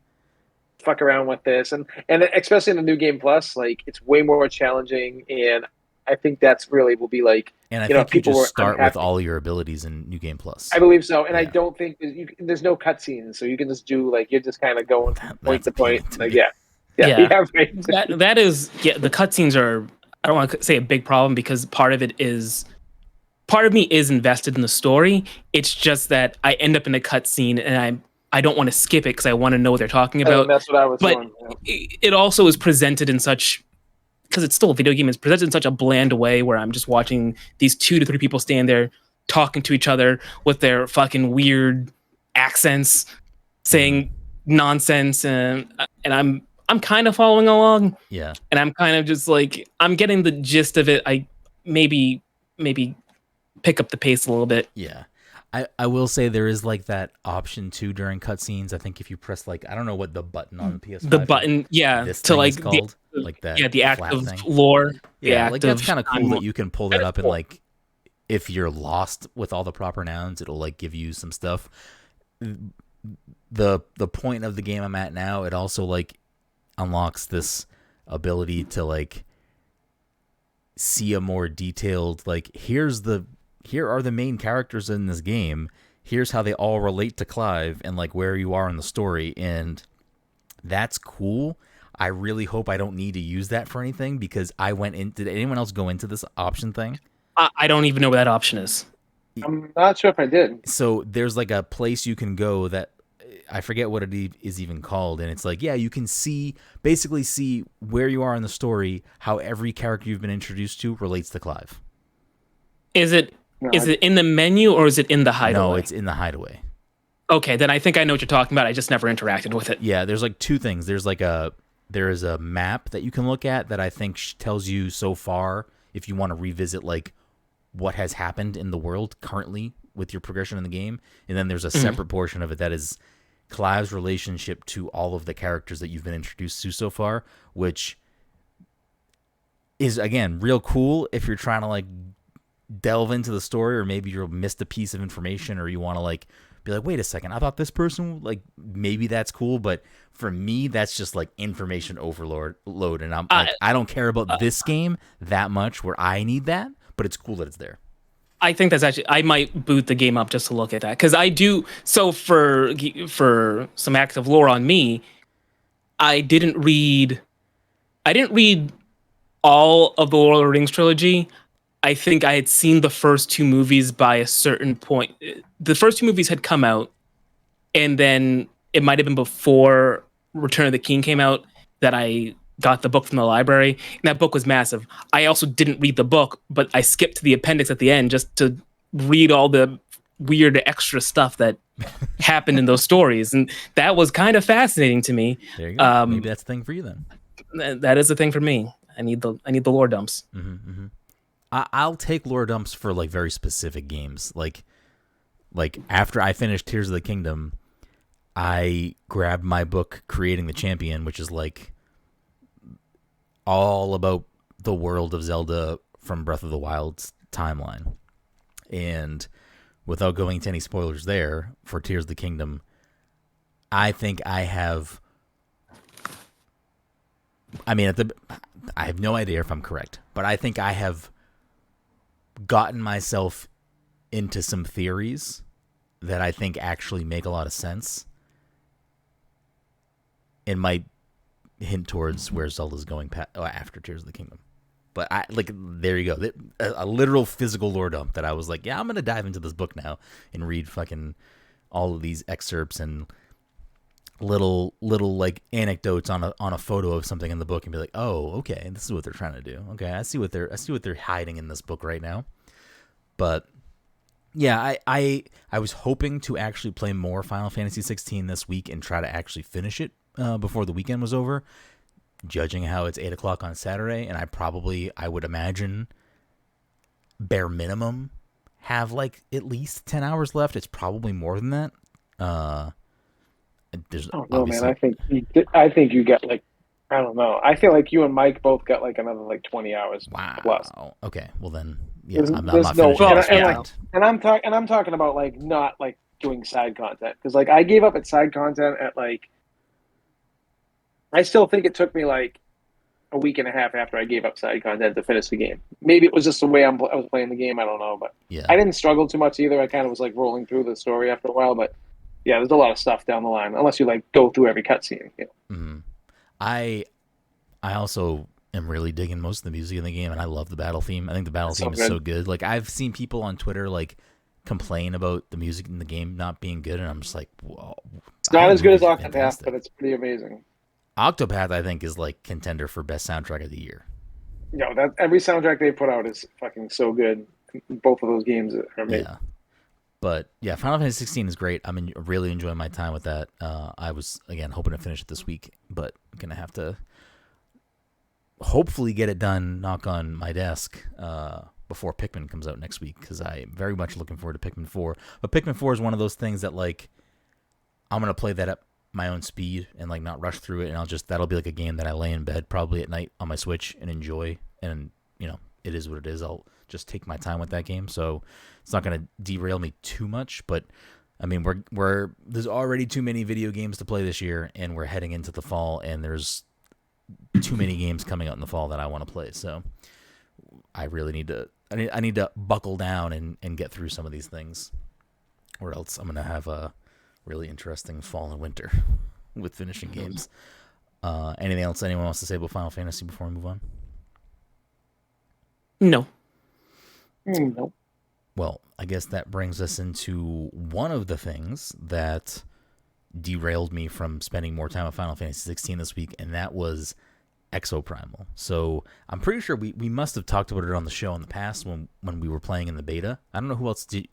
fuck around with this, and especially in the new game plus, like it's way more challenging, and I think that's really will be like. And I think people just start with all your abilities in New Game Plus. I believe so, and I don't think there's no cutscenes, so you can just do like you're just kind of going point to point. Like, right. That is the cutscenes are. I don't want to say a big problem because part of me is invested in the story. It's just that I end up in a cutscene and I don't want to skip it because I want to know what they're talking about. That's what I was but doing. It also is presented in such. Because it's still a video game, it's presented in such a bland way where I'm just watching these 2 to 3 people stand there talking to each other with their fucking weird accents, saying nonsense, and I'm kind of following along. Yeah, and I'm kind of just like I'm getting the gist of it. I maybe pick up the pace a little bit. Yeah. I will say there is like that option too during cutscenes. I think if you press like I don't know what the button on the PS5 the button to like called like that the active thing. lore like that's kind of cool that you can pull that up and like if you're lost with all the proper nouns, it'll like give you some stuff. The point of the game I'm at now, it also like unlocks this ability to like see a more detailed like here are the main characters in this game. Here's how they all relate to Clive and like where you are in the story, and that's cool. I really hope I don't need to use that for anything because I went in. Did anyone else go into this option thing? I don't even know what that option is. I'm not sure if I did. So there's like a place you can go that I forget what it is even called, and it's like you can basically see where you are in the story, how every character you've been introduced to relates to Clive. Is it in the menu or is it in the hideaway? No, it's in the hideaway. Okay, then I think I know what you're talking about. I just never interacted with it. Yeah, there's like 2 things. There is a map that you can look at that I think tells you so far if you want to revisit like what has happened in the world currently with your progression in the game. And then there's a separate portion of it that is Clive's relationship to all of the characters that you've been introduced to so far, which is, again, real cool if you're trying to like delve into the story, or maybe you'll miss a piece of information, or you want to like be like, wait a second, I thought this person, like maybe that's cool, but for me that's just like information overload, and I'm like, I don't care about this game that much where I need that, but it's cool that it's there. I think that's actually, I might boot the game up just to look at that, because I do. So for some active lore on me, I didn't read all of the Lord of the Rings trilogy. I think I had seen the first 2 movies by a certain point. The first 2 movies had come out, and then it might have been before Return of the King came out that I got the book from the library. And that book was massive. I also didn't read the book, but I skipped to the appendix at the end just to read all the weird extra stuff that happened in those stories. And that was kind of fascinating to me. There you go. Maybe that's the thing for you then. That is the thing for me. I need the lore dumps. Mm-hmm, mm-hmm. I'll take lore dumps for like very specific games. Like after I finished Tears of the Kingdom, I grabbed my book Creating the Champion, which is like all about the world of Zelda from Breath of the Wild's timeline. And without going into any spoilers there, for Tears of the Kingdom, I think I have. I mean, I have no idea if I'm correct, but I think I have gotten myself into some theories that I think actually make a lot of sense and might hint towards where Zelda's going after Tears of the Kingdom. But there you go. A literal physical lore dump that I was like, yeah, I'm going to dive into this book now and read fucking all of these excerpts and little like anecdotes on a photo of something in the book and be like, oh, okay, this is what they're trying to do. Okay, I see what they're hiding in this book right now. But yeah, I was hoping to actually play more Final Fantasy XVI this week and try to actually finish it before the weekend was over. Judging how it's 8:00 on Saturday, and I would imagine, bare minimum, have like at least 10 hours left. It's probably more than that. There's man. I think you get like, I don't know. I feel like you and Mike both got like another like 20 hours. Wow. Plus. Okay. Well then, yeah, I'm there's not no, finishing and I'm talking about like not like doing side content, because like I gave up at side content at like. I still think it took me like a week and a half after I gave up side content to finish the game. Maybe it was just the way I was playing the game. I don't know, but yeah. I didn't struggle too much either. I kind of was like rolling through the story after a while, but yeah, there's a lot of stuff down the line unless you like go through every cutscene. You know? Mm-hmm. I also am really digging most of the music in the game, and I love the battle theme. I think the battle theme is so good. Like I've seen people on Twitter like complain about the music in the game not being good, and I'm just like, whoa. It's not as good as Octopath, but it's pretty amazing. Octopath, I think, is like contender for best soundtrack of the year. No, that every soundtrack they put out is fucking so good. Both of those games are amazing. Yeah, but yeah, Final Fantasy 16 is great. I'm really enjoying my time with that. I was again hoping to finish it this week, but gonna have to hopefully get it done. Knock on my desk before Pikmin comes out next week, because I'm very much looking forward to Pikmin 4. But Pikmin 4 is one of those things that like I'm gonna play that up my own speed and like not rush through it, and that'll be like a game that I lay in bed probably at night on my Switch and enjoy, and you know, it is what it is. I'll just take my time with that game, so it's not going to derail me too much. But I mean, there's already too many video games to play this year, and we're heading into the fall, and there's too many games coming out in the fall that I want to play. So I really need to buckle down and get through some of these things, or else I'm going to have a really interesting fall and winter with finishing games. Anything else anyone wants to say about Final Fantasy before we move on? No. No. Well, I guess that brings us into one of the things that derailed me from spending more time with Final Fantasy 16 this week, and that was Exoprimal. So I'm pretty sure we must have talked about it on the show in the past when we were playing in the beta. I don't know who else did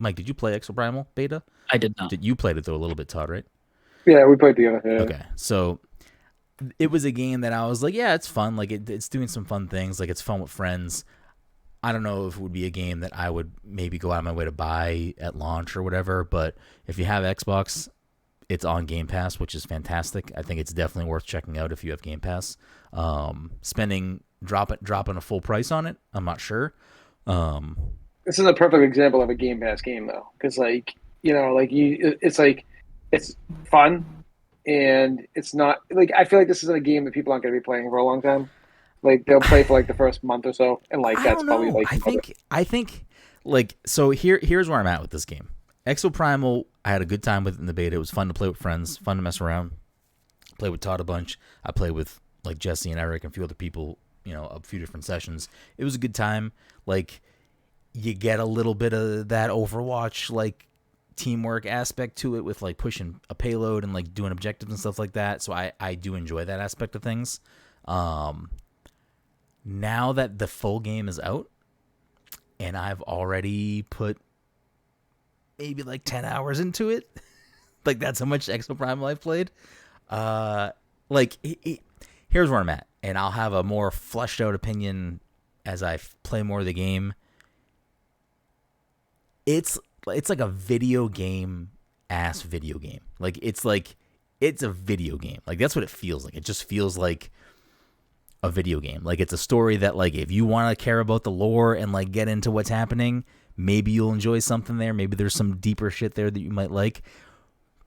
Mike, did you play Exoprimal beta? I did not. You played it though a little bit, Todd, right? Yeah, we played together. Yeah. Okay, so it was a game that I was like, yeah, it's fun. Like it's doing some fun things. Like it's fun with friends. I don't know if it would be a game that I would maybe go out of my way to buy at launch or whatever. But if you have Xbox, it's on Game Pass, which is fantastic. I think it's definitely worth checking out if you have Game Pass. Dropping a full price on it, I'm not sure. This is a perfect example of a Game Pass game, though, because it's fun, and it's not like I feel like this isn't a game that people aren't going to be playing for a long time. Like they'll play for like the first month or so, and like that's probably like I think like so. Here's where I'm at with this game. Exoprimal, I had a good time with it in the beta. It was fun to play with friends, fun to mess around. Play with Todd a bunch. I played with like Jesse and Eric and a few other people, you know, a few different sessions. It was a good time. Like you get a little bit of that Overwatch like teamwork aspect to it with like pushing a payload and like doing objectives and stuff like that. So I do enjoy that aspect of things. Now that the full game is out and I've already put maybe like 10 hours into it, like that's how much Exoprimal I've played. Here's where I'm at, and I'll have a more fleshed out opinion as I play more of the game. It's like a video game ass video game. Like it's a video game. Like that's what it feels like. It just feels like a video game. Like it's a story that like if you want to care about the lore and like get into what's happening, maybe you'll enjoy something there. Maybe there's some deeper shit there that you might like.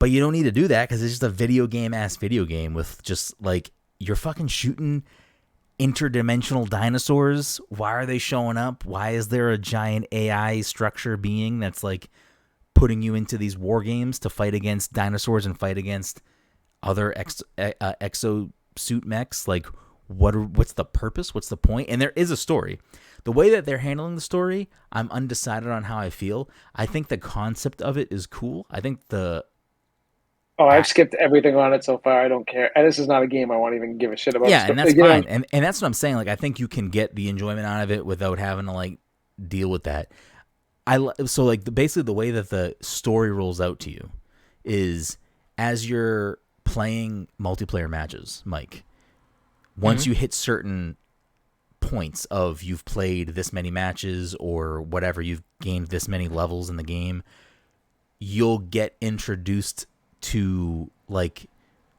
But you don't need to do that because it's just a video game with just like you're fucking shooting interdimensional dinosaurs. Why are they showing up? Why is there a giant AI structure being that's like putting you into these war games to fight against dinosaurs and fight against other exosuit mechs? Like, what's the purpose? What's the point? And there is a story. The way that they're handling the story, I'm undecided on how I feel. I think the concept of it is cool. I think I've skipped everything on it so far. I don't care. And this is not a game I want to even give a shit about. Yeah, and that's fine. And that's what I'm saying. Like, I think you can get the enjoyment out of it without having to like deal with that. Basically the way that the story rolls out to you is as you're playing multiplayer matches, Mike. Once you hit certain points of you've played this many matches or whatever, you've gained this many levels in the game, you'll get introduced to like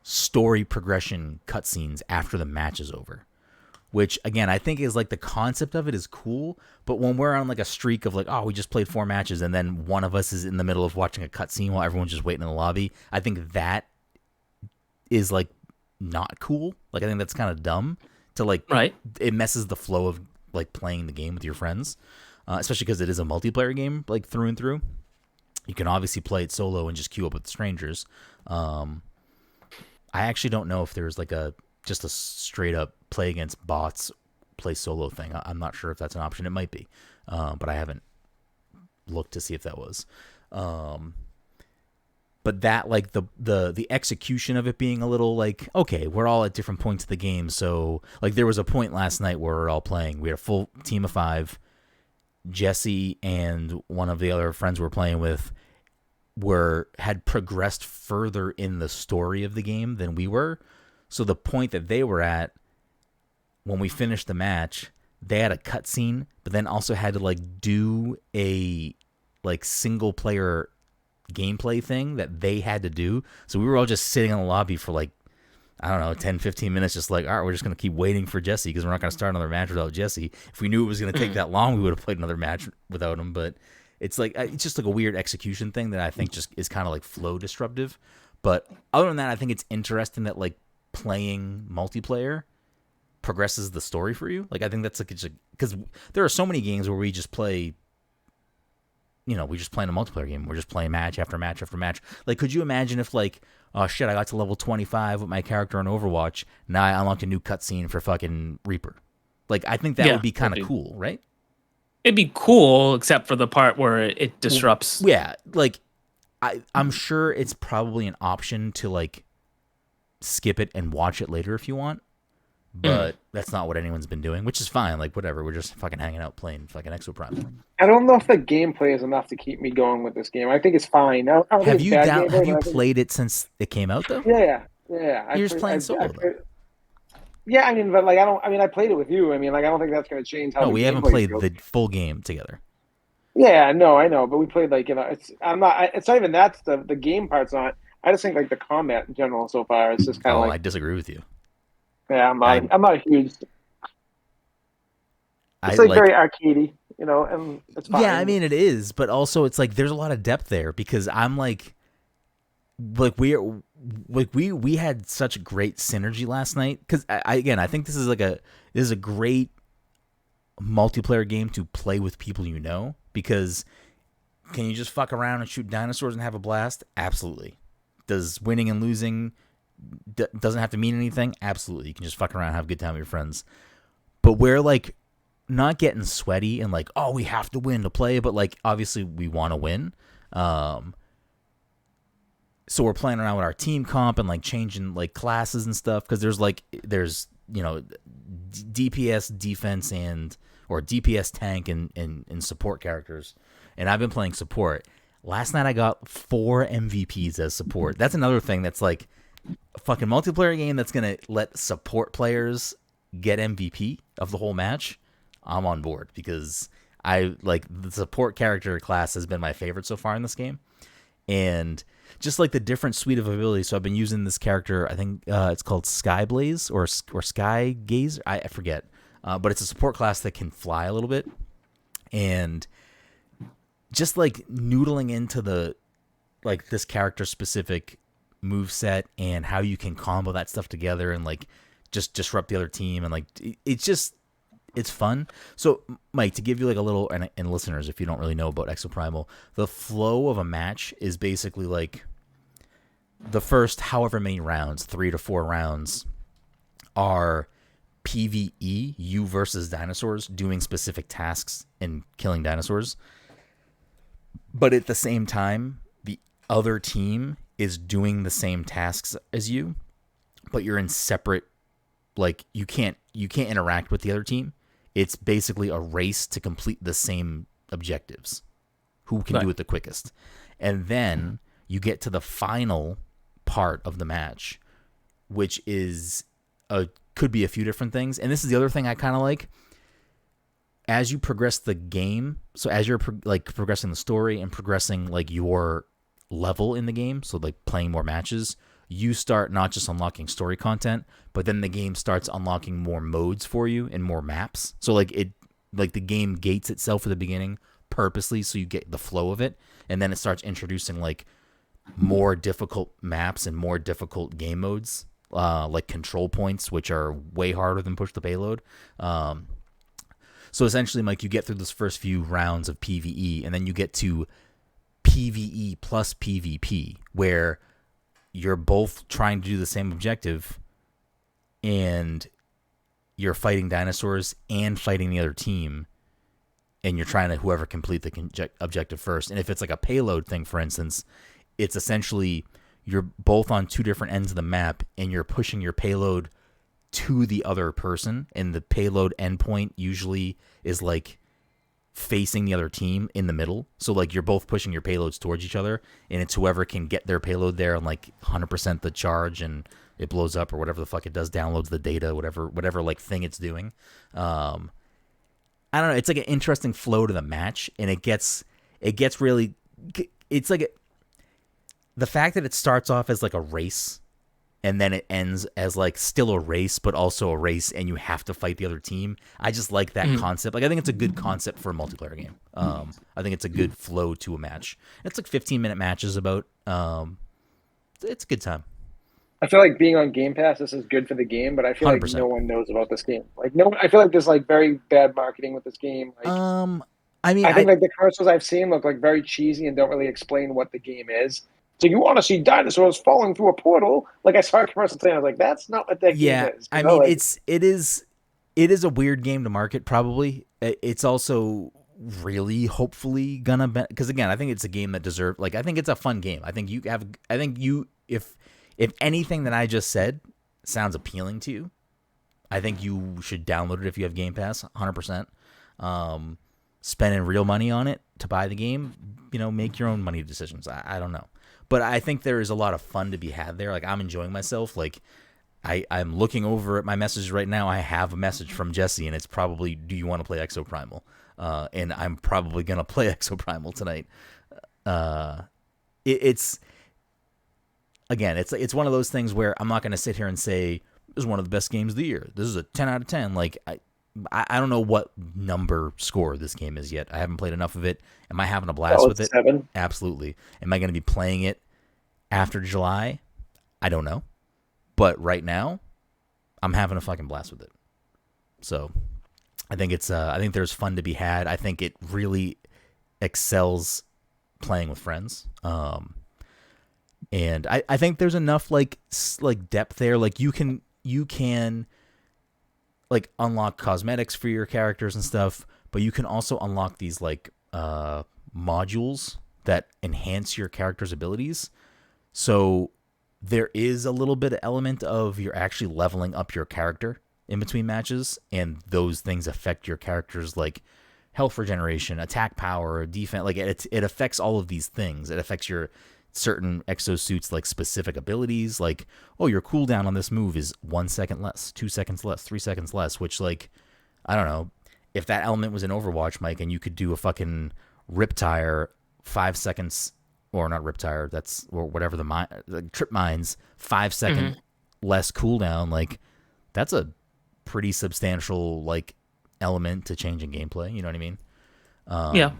story progression cutscenes after the match is over, which again I think is like the concept of it is cool. But when we're on like a streak of like, oh, we just played 4 matches and then one of us is in the middle of watching a cutscene while everyone's just waiting in the lobby, I think that is like not cool. Like I think that's kind of dumb to like, right? It messes the flow of like playing the game with your friends, especially because it is a multiplayer game like through and through. You can obviously play it solo and just queue up with strangers. I actually don't know if there's like just a straight up play against bots, play solo thing. I'm not sure if that's an option. It might be, but I haven't looked to see if that was. But that like the execution of it being a little like, okay, we're all at different points of the game. So like there was a point last night where we're all playing. We had a full team of 5. Jesse and one of the other friends we're playing with had progressed further in the story of the game than we were. So the point that they were at when we finished the match, they had a cutscene, but then also had to like do a like single player gameplay thing that they had to do. So we were all just sitting in the lobby for like, I don't know, 10, 15 minutes, just like, all right, we're just going to keep waiting for Jesse because we're not going to start another match without Jesse. If we knew it was going to take that long, we would have played another match without him. But it's like, it's just like a weird execution thing that I think just is kind of like flow disruptive. But other than that, I think it's interesting that like playing multiplayer progresses the story for you. Like, I think that's like, because there are so many games where we just play, we just play in a multiplayer game. We're just playing match after match after match. Like, could you imagine if like, oh shit, I got to level 25 with my character on Overwatch. Now I unlocked a new cutscene for fucking Reaper. Like, I think that would be kind of cool, right? It'd be cool, except for the part where it disrupts. Yeah, like, I'm sure it's probably an option to, like, skip it and watch it later if you want. But that's not what anyone's been doing, which is fine. Like, whatever. We're just fucking hanging out playing fucking Exoprimal. I don't know if the gameplay is enough to keep me going with this game. I think it's fine. Have you played it since it came out, though? Yeah. You're just playing solo, though. Yeah, I mean, but like, I played it with you. I mean, like, I don't think that's going to change how. No, we haven't played the full game together. Yeah, no, I know, but we played like it's not even that the game part's not. I just think like the combat in general so far it's just kind of I disagree with you. Yeah, I'm not a huge. It's like very arcadey, and it's fine. Yeah, I mean it is, but also it's like there's a lot of depth there because I'm like we had such great synergy last night because I think this is a great multiplayer game to play with people because can you just fuck around and shoot dinosaurs and have a blast? Absolutely. Does winning and losing doesn't have to mean anything? Absolutely. You can just fuck around and have a good time with your friends. But we're like not getting sweaty and like, oh, we have to win to play, but like obviously we want to win. So we're playing around with our team comp and like changing like classes and stuff because there's DPS defense or DPS tank and support characters. And I've been playing support. Last night I got 4 MVPs as support. That's another thing that's like a fucking multiplayer game that's going to let support players get MVP of the whole match. I'm on board because I like the support character class has been my favorite so far in this game. And just like the different suite of abilities. So I've been using this character. I think it's called Skyblaze or Sky Gazer. I forget. But it's a support class that can fly a little bit. And just like noodling into the like this character specific move set and how you can combo that stuff together and like just disrupt the other team and like it's fun. So Mike, to give you like a little, and listeners, if you don't really know about Exoprimal, the flow of a match is basically like the first however many rounds, 3 to 4 rounds, are PvE, you versus dinosaurs, doing specific tasks and killing dinosaurs. But at the same time, the other team is doing the same tasks as you, but you're in separate, like you can't interact with the other team. It's basically a race to complete the same objectives. Who can do it the quickest? And then you get to the final part of the match, which is could be a few different things. And this is the other thing I kind of like. As you progress the game, so as you're progressing the story and progressing like your level in the game, so like playing more matches, you start not just unlocking story content, but then the game starts unlocking more modes for you and more maps. So like the game gates itself at the beginning purposely so you get the flow of it, and then it starts introducing like more difficult maps and more difficult game modes, like control points, which are way harder than push the payload. So essentially, Mike, you get through those first few rounds of PvE, and then you get to PvE plus PvP, where you're both trying to do the same objective, and you're fighting dinosaurs and fighting the other team, and you're trying to whoever complete the objective first. And if it's like a payload thing, for instance, it's essentially you're both on two different ends of the map, and you're pushing your payload to the other person, and the payload endpoint usually is like facing the other team in the middle. So like you're both pushing your payloads towards each other, and it's whoever can get their payload there on like 100% the charge, and it blows up or whatever the fuck it does, downloads the data, whatever like thing it's doing. I don't know. It's like an interesting flow to the match, and it gets really. It's like the fact that it starts off as like a race, and then it ends as like still a race, but also a race, and you have to fight the other team. I just like that concept. Like I think it's a good concept for a multiplayer game. I think it's a good flow to a match. It's like 15-minute matches about. It's a good time. I feel like being on Game Pass, this is good for the game, but I feel 100%. like no one knows about this game. Like no, I feel like there's like very bad marketing with this game. Like, I mean, I think like the commercials I've seen look like very cheesy and don't really explain what the game is. So you want to see dinosaurs falling through a portal? Like I saw a commercial saying, I was like, that's not what that game is. I mean, like, it is a weird game to market. Probably it's also really hopefully gonna be, because again, I think it's a game that deserves. Like I think it's a fun game. I think if anything that I just said sounds appealing to you, I think you should download it if you have Game Pass, 100%. Spending real money on it to buy the game, make your own money decisions. I don't know. But I think there is a lot of fun to be had there. Like I'm enjoying myself. Like I'm looking over at my messages right now. I have a message from Jesse, and it's probably, do you want to play Exoprimal? And I'm probably going to play Exoprimal tonight. It's one of those things where I'm not going to sit here and say, this is one of the best games of the year. This is a 10 out of 10. Like I don't know what number score this game is yet. I haven't played enough of it. Am I having a blast with it? 7. Absolutely. Am I going to be playing it after July? I don't know. But right now, I'm having a fucking blast with it. So I think I think there's fun to be had. I think it really excels playing with friends. And I think there's enough like depth there. Like you can like unlock cosmetics for your characters and stuff, but you can also unlock these like modules that enhance your character's abilities. So there is a little bit of element of you're actually leveling up your character in between matches, and those things affect your character's like health regeneration, attack power, defense. Like it affects all of these things. It affects your certain exosuits, like specific abilities, like, oh, your cooldown on this move is 1 second less, 2 seconds less, 3 seconds less, which, like, I don't know, if that element was in Overwatch, Mike, and you could do a fucking Riptire 5 seconds, or not Riptire, that's, or whatever the Trip Mines 5 second less cooldown, like, that's a pretty substantial, like, element to changing gameplay, you know what I mean? Yeah.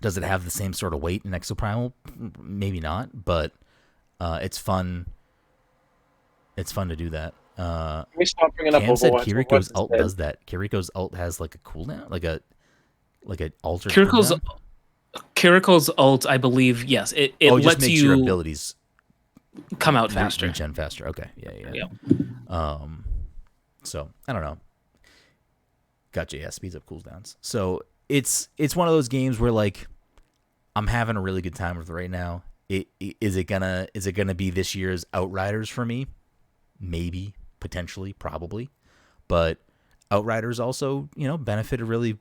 Does it have the same sort of weight in Exoprimal? Maybe not, but it's fun. It's fun to do that. Can we stop bringing up Cam said Overwatch? Kiriko's ult does that. Kiriko's ult has like a cooldown, like an altered Kiriko's ult, I believe, yes. It just lets makes you your abilities come out faster. Regen faster. Okay. Yeah. So I don't know. Gotcha. Yeah, speeds up cooldowns. So it's one of those games where like I'm having a really good time with it right now. Is it gonna be this year's Outriders for me? Maybe, potentially, probably. But Outriders also, benefited really,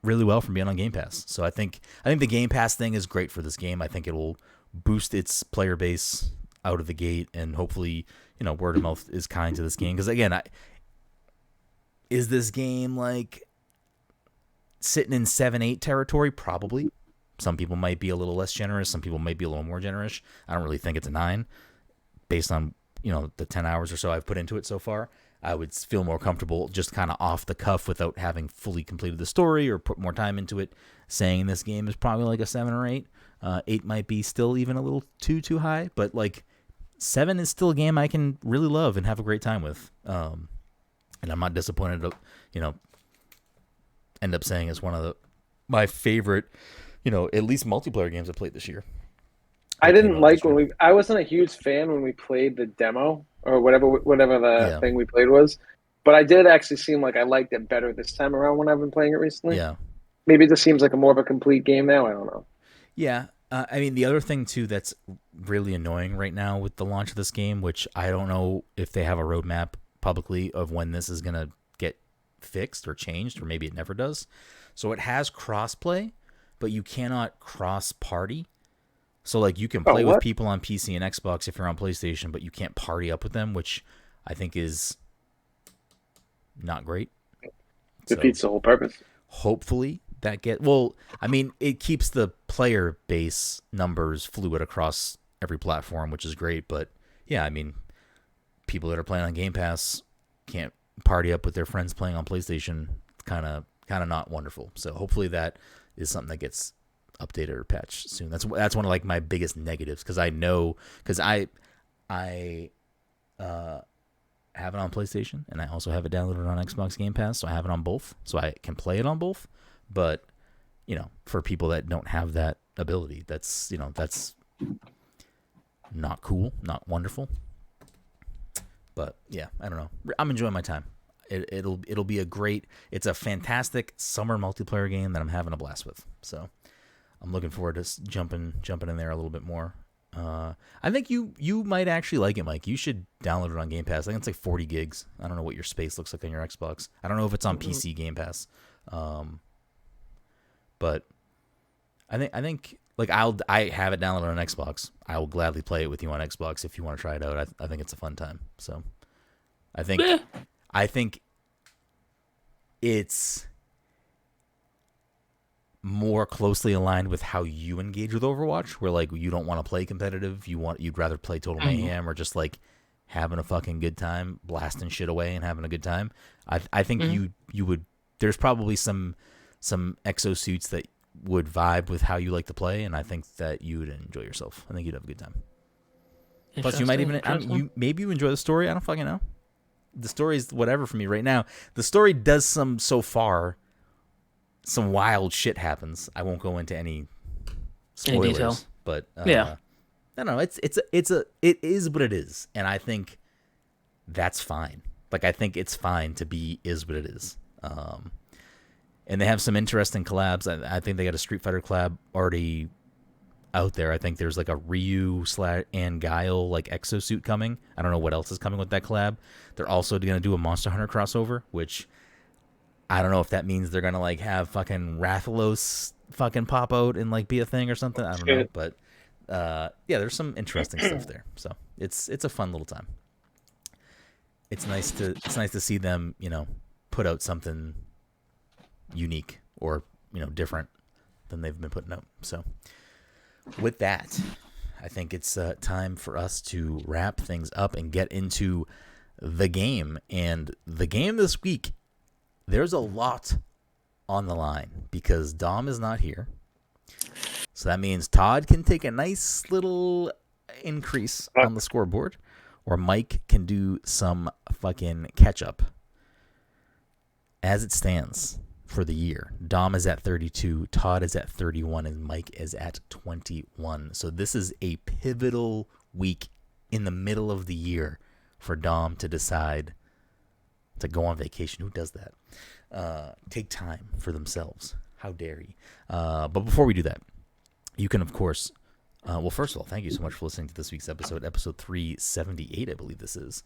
really well from being on Game Pass. So I think the Game Pass thing is great for this game. I think it will boost its player base out of the gate, and hopefully, word of mouth is kind to this game. Because again, is this game like sitting in 7-8 territory? Probably. Some people might be a little less generous. Some people might be a little more generous. I don't really think it's a 9 based on, the 10 hours or so I've put into it so far. I would feel more comfortable just kind of off the cuff without having fully completed the story or put more time into it, saying this game is probably like a 7 or 8. 8 might be still even a little too high, but like 7 is still a game I can really love and have a great time with. And I'm not disappointed to, end up saying it's one of my favorite, at least multiplayer games I played this year. I didn't like I wasn't a huge fan when we played the demo or whatever the thing we played was, but I did actually seem like I liked it better this time around when I've been playing it recently. Yeah. Maybe it just seems like a more of a complete game now. I don't know. Yeah. I mean, the other thing, too, that's really annoying right now with the launch of this game, which I don't know if they have a roadmap publicly of when this is going to get fixed or changed, or maybe it never does. So it has crossplay, but you cannot cross-party. So, like, you can play with people on PC and Xbox if you're on PlayStation, but you can't party up with them, which I think is not great. Defeats the whole purpose. Hopefully it keeps the player base numbers fluid across every platform, which is great. But, yeah, I mean, people that are playing on Game Pass can't party up with their friends playing on PlayStation. It's kind of not wonderful. So, hopefully that is something that gets updated or patched soon. That's one of like my biggest negatives, because I have it on PlayStation and I also have it downloaded on Xbox Game Pass, so I have it on both, so I can play it on both. But for people that don't have that ability, that's not cool, not wonderful. But yeah, I don't know. I'm enjoying my time. It'll be it's a fantastic summer multiplayer game that I'm having a blast with. So I'm looking forward to jumping in there a little bit more. I think you might actually like it, Mike. You should download it on Game Pass. I think it's like 40 gigs. I don't know what your space looks like on your Xbox. I don't know if it's on PC Game Pass. But I think like I have it downloaded on Xbox. I will gladly play it with you on Xbox if you want to try it out. I think it's a fun time. So I think it's more closely aligned with how you engage with Overwatch, where like you don't want to play competitive, you'd rather play Total Mayhem or just like having a fucking good time, blasting shit away and having a good time. I think you would. There's probably some exosuits that would vibe with how you like to play, and I think that you would enjoy yourself. I think you'd have a good time. Plus, you might even maybe you enjoy the story. I don't fucking know. The story is whatever for me right now. The story does so far. Some wild shit happens. I won't go into any spoilers, but I don't know. It is what it is, and I think that's fine. Like I think it's fine to be is what it is. And they have some interesting collabs. I think they got a Street Fighter collab already out there. I think there's like a Ryu and Guile like exosuit coming. I don't know what else is coming with that collab. They're also going to do a Monster Hunter crossover, which I don't know if that means they're going to like have fucking Rathalos fucking pop out and like be a thing or something. I don't know, but yeah, there's some interesting stuff there. So it's a fun little time. It's nice to see them, put out something unique or, different than they've been putting out. So with that, I think it's time for us to wrap things up and get into the game. And the game this week, there's a lot on the line because Dom is not here. So that means Todd can take a nice little increase on the scoreboard, or Mike can do some fucking catch up. As it stands for the year, Dom is at 32, Todd is at 31, and Mike is at 21. So this is a pivotal week in the middle of the year for Dom to decide to go on vacation. Who does that? Take time for themselves. How dare you? But before we do that, you can, of course, well, first of all, thank you so much for listening to this week's episode 378, I believe this is.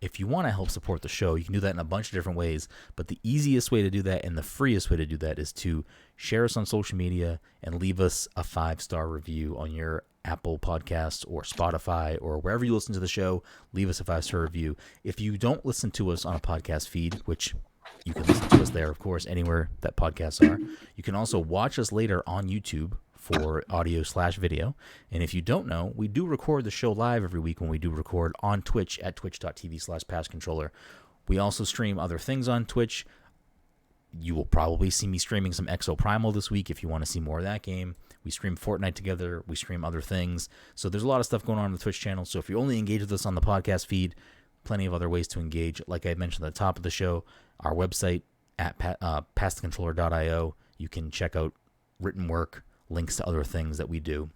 If you want to help support the show, you can do that in a bunch of different ways, but the easiest way to do that and the freest way to do that is to share us on social media and leave us a 5-star review on your Apple Podcasts or Spotify or wherever you listen to the show. Leave us a 5-star review. If you don't listen to us on a podcast feed, which you can listen to us there, of course, anywhere that podcasts are, you can also watch us later on YouTube for audio/video. And if you don't know, we do record the show live every week when we do record on Twitch at twitch.tv/passcontroller. We also stream other things on Twitch. You will probably see me streaming some Exoprimal this week if you want to see more of that game. We stream Fortnite together. We stream other things. So there's a lot of stuff going on the Twitch channel. So if you only engage with us on the podcast feed, plenty of other ways to engage. Like I mentioned at the top of the show, our website at passthecontroller.io. You can check out written work, links to other things that we do.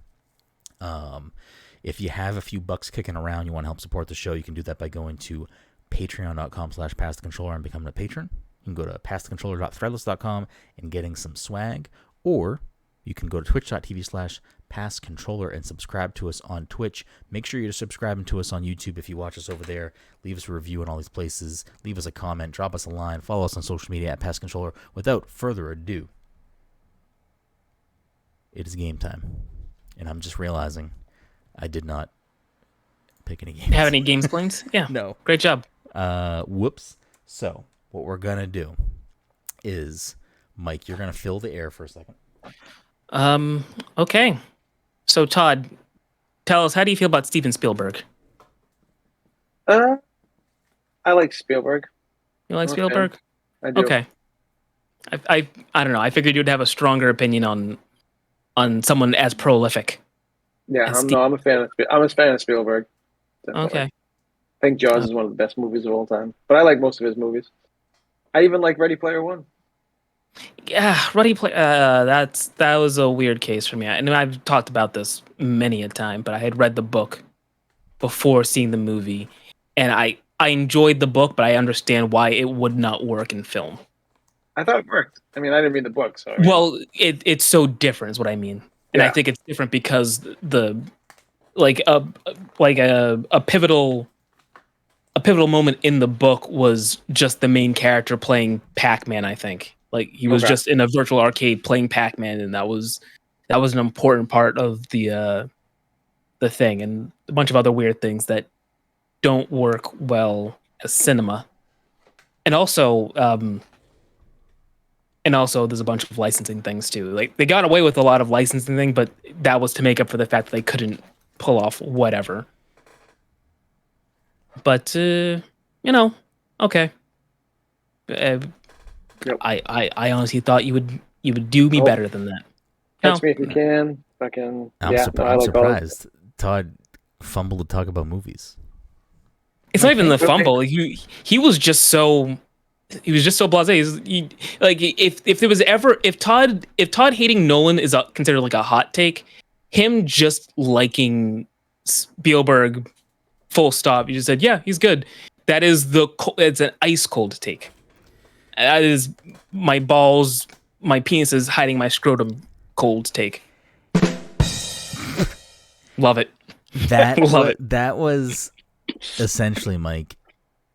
If you have a few bucks kicking around, you want to help support the show, you can do that by going to patreon.com/passthecontroller and becoming a patron. You can go to passthecontroller.threadless.com and getting some swag, or you can go to twitch.tv/passcontroller and subscribe to us on Twitch. Make sure you're subscribing to us on YouTube if you watch us over there. Leave us a review in all these places. Leave us a comment. Drop us a line. Follow us on social media at passcontroller. Without further ado, it is game time. And I'm just realizing I did not pick any games. Have any games plans? Yeah. No. Great job. Whoops. So what we're going to do is, Mike, you're going to fill the air for a second. Okay. So Todd, tell us, how do you feel about Steven Spielberg? I like Spielberg. You like Spielberg? I do. Okay. I don't know. I figured you'd have a stronger opinion on someone as prolific. Yeah, I'm a fan of Spielberg. Definitely. Okay. I think Jaws is one of the best movies of all time. But I like most of his movies. I even like Ready Player One. Yeah, that was a weird case for me. I know I've talked about this many a time, but I had read the book before seeing the movie, and I enjoyed the book, but I understand why it would not work in film. I thought it worked. I mean, I didn't read the book, so. Well, it's so different is what I mean. And yeah. I think it's different because a pivotal moment in the book was just the main character playing Pac-Man, I think. Like he was just in a virtual arcade playing Pac-Man, and that was an important part of the thing, and a bunch of other weird things that don't work well as cinema. And also there's a bunch of licensing things too. Like they got away with a lot of licensing thing, but that was to make up for the fact that they couldn't pull off whatever. But okay. Yep. I honestly thought you would do me better than that. Catch me if you can. Fucking. I'm surprised. Todd fumbled to talk about movies. It's not even the fumble. He was just so blasé. If Todd hating Nolan is considered like a hot take, him just liking Spielberg, full stop. You just said, yeah, he's good. That is it's an ice cold take. That is my balls, my penis is hiding my scrotum cold take. Love it. That was essentially, Mike,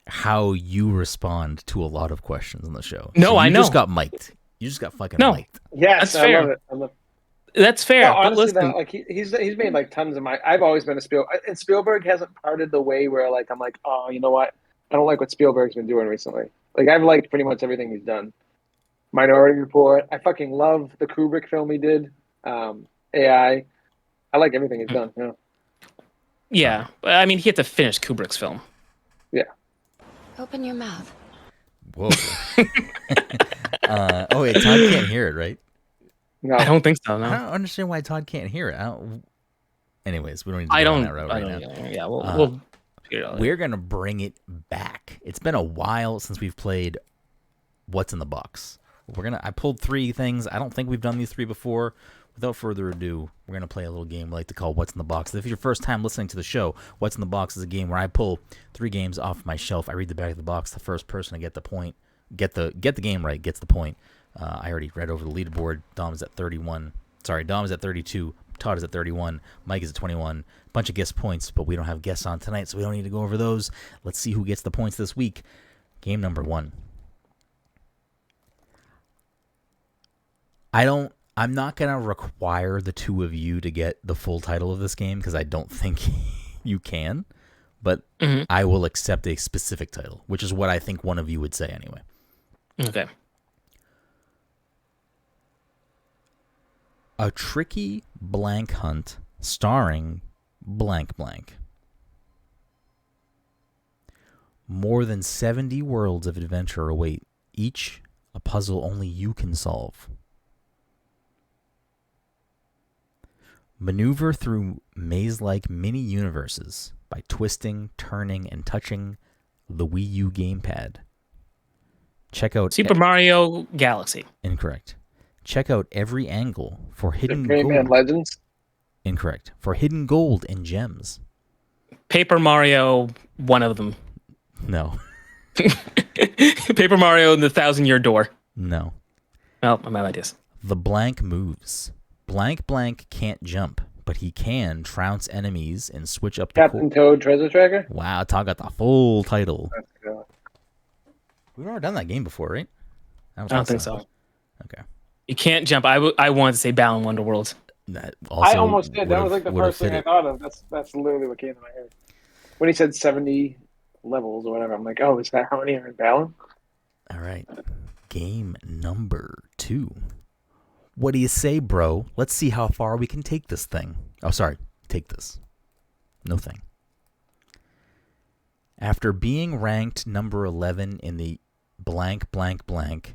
how you respond to a lot of questions on the show. No, I know. You just got mic'd. You just got fucking mic'd. Yes, that's fair. I love it. That's fair. No, honestly, he's made like tons of I've always been a Spielberg, and Spielberg hasn't parted the way where like I'm like, oh, you know what? I don't like what Spielberg's been doing recently. Like I've liked pretty much everything he's done. Minority Report. I fucking love the Kubrick film he did. AI. I like everything he's done. Yeah. Yeah, I mean, he had to finish Kubrick's film. Yeah. Open your mouth. Whoa. Oh wait, Todd can't hear it, right? No. I don't think so. No. I don't understand why Todd can't hear it. Anyways, we don't need to go down that route right now. Yeah, we'll figure it out. We're going to bring it back. It's been a while since we've played What's in the Box. I pulled 3 things. I don't think we've done these 3 before. Without further ado, we're going to play a little game we like to call What's in the Box. If it's your first time listening to the show, What's in the Box is a game where I pull 3 games off my shelf. I read the back of the box. The first person to get the point, get the game right, gets the point. I already read over the leaderboard. Dom is at 31. Sorry, Dom is at 32. Todd is at 31. Mike is at 21. Bunch of guest points, but we don't have guests on tonight, so we don't need to go over those. Let's see who gets the points this week. Game number 1. I'm not going to require the 2 of you to get the full title of this game because I don't think you can, but I will accept a specific title, which is what I think one of you would say anyway. Okay. A tricky blank hunt starring blank blank. More than 70 worlds of adventure await, each a puzzle only you can solve. Maneuver through maze-like mini-universes by twisting, turning, and touching the Wii U gamepad. Check out Super Mario Galaxy. Incorrect. Check out every angle for hidden gold. gold. Legends. Incorrect. For hidden gold and gems. Paper Mario, one of them. No. Paper Mario and the 1,000-Year Door. No. Well, I'm out of ideas. The blank moves. Blank blank can't jump, but he can trounce enemies and switch up the Captain Toad Treasure Tracker? Wow, Todd got the full title. We've never done that game before, right? I don't think so. Okay. You can't jump. I wanted to say Balan Wonderworld. That I almost did. That was like the first thing I thought of. That's literally what came to my head. When he said 70 levels or whatever, I'm like, oh, is that how many are in Balan? All right. Game number 2. What do you say, bro? Let's see how far we can take this thing. Oh, sorry. Take this. No thing. After being ranked number 11 in the blank, blank, blank,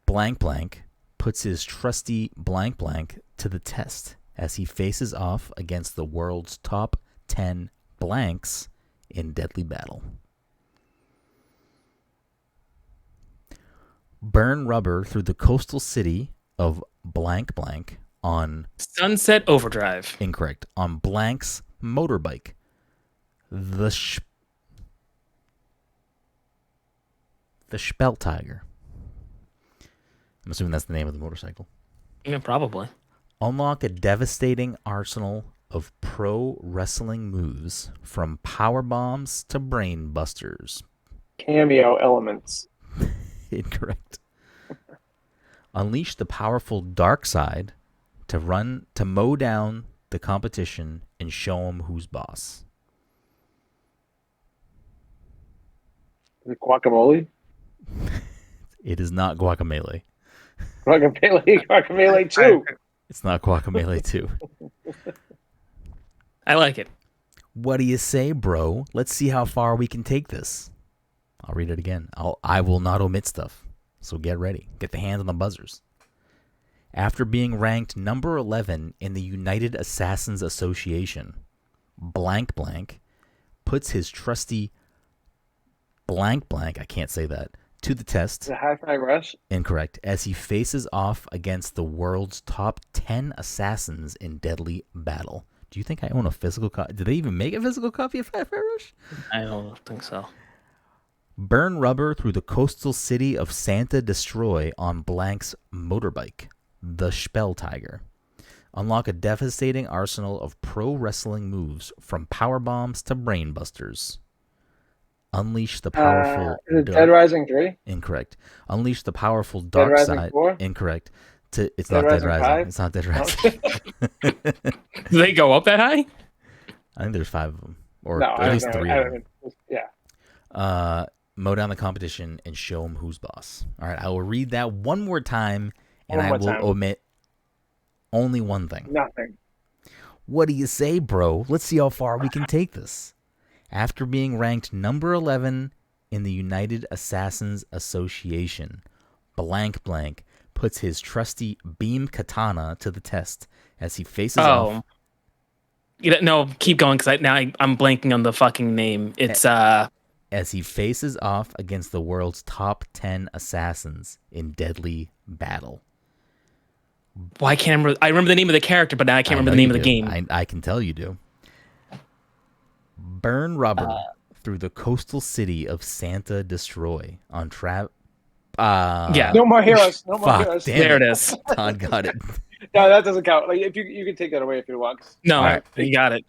blank, blank puts his trusty blank, blank to the test as he faces off against the world's top 10 blanks in deadly battle. Burn rubber through the coastal city of blank blank on Sunset Overdrive. Incorrect. On blank's motorbike. The Speltiger. I'm assuming that's the name of the motorcycle. Yeah, probably. Unlock a devastating arsenal of pro wrestling moves from power bombs to brain busters. Cameo elements. Incorrect. Unleash the powerful dark side to mow down the competition and show them who's boss. Is it Guacamole? It is not Guacamole. Guacamole 2. It's not Guacamole 2. I like it. What do you say, bro? Let's see how far we can take this. I'll read it again. I will not omit stuff. So get ready. Get the hands on the buzzers. After being ranked number 11 in the United Assassins Association, blank blank puts his trusty blank blank, I can't say that, to the test. The Hi-Fi Rush? Incorrect. As he faces off against the world's top 10 assassins in deadly battle. Do you think I own a physical copy? Did they even make a physical copy of Hi-Fi Rush? I don't think so. Burn rubber through the coastal city of Santa Destroy on blank's motorbike, the Speltiger. Unlock a devastating arsenal of pro wrestling moves from power bombs to brain busters. Unleash the powerful... Dead Rising 3? Incorrect. Unleash the powerful dark side... 4? Incorrect. It's not Dead Rising. 5? It's not Dead Rising. Do they go up that high? I think there's 5 of them. Or at least 3 of them. Yeah. Mow down the competition and show them who's boss. All right, I will read that one more time, and I will omit only one thing. Nothing. What do you say, bro? Let's see how far we can take this. After being ranked number 11 in the United Assassins Association, blank blank puts his trusty beam katana to the test as he faces off. No, keep going because I'm blanking on the fucking name. It's as he faces off against the world's top 10 assassins in deadly battle. Well, I can't remember. I remember the name of the character, but now I can't remember the name of the game. I can tell you do. Burn rubber through the coastal city of Santa Destroy on yeah. No more heroes. No more heroes. There it is. Todd got it. No, that doesn't count. Like if you can take that away if you want. No, right. You got it.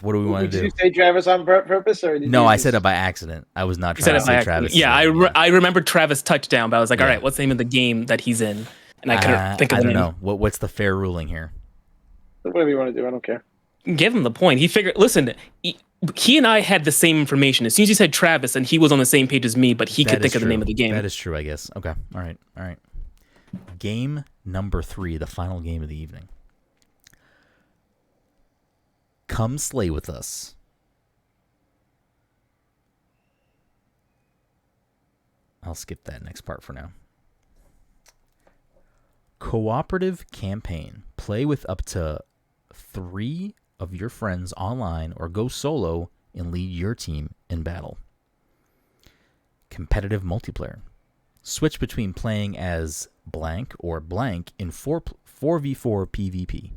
What do we want to do? Did you say Travis on purpose, or no? I said it by accident. I was not trying to say Travis. Yeah, I remember Travis touchdown, but I was like, all right, what's the name of the game that he's in? And I couldn't think of the name. I don't know. What's the fair ruling here? Whatever you want to do, I don't care. Give him the point. He figured. Listen, he and I had the same information. As soon as you said Travis, and he was on the same page as me, but he could think of the name of the game. That is true, I guess. Okay. All right. Game number 3, the final game of the evening. Come slay with us. I'll skip that next part for now. Cooperative campaign. Play with up to 3 of your friends online or go solo and lead your team in battle. Competitive multiplayer. Switch between playing as blank or blank in 4v4 PvP.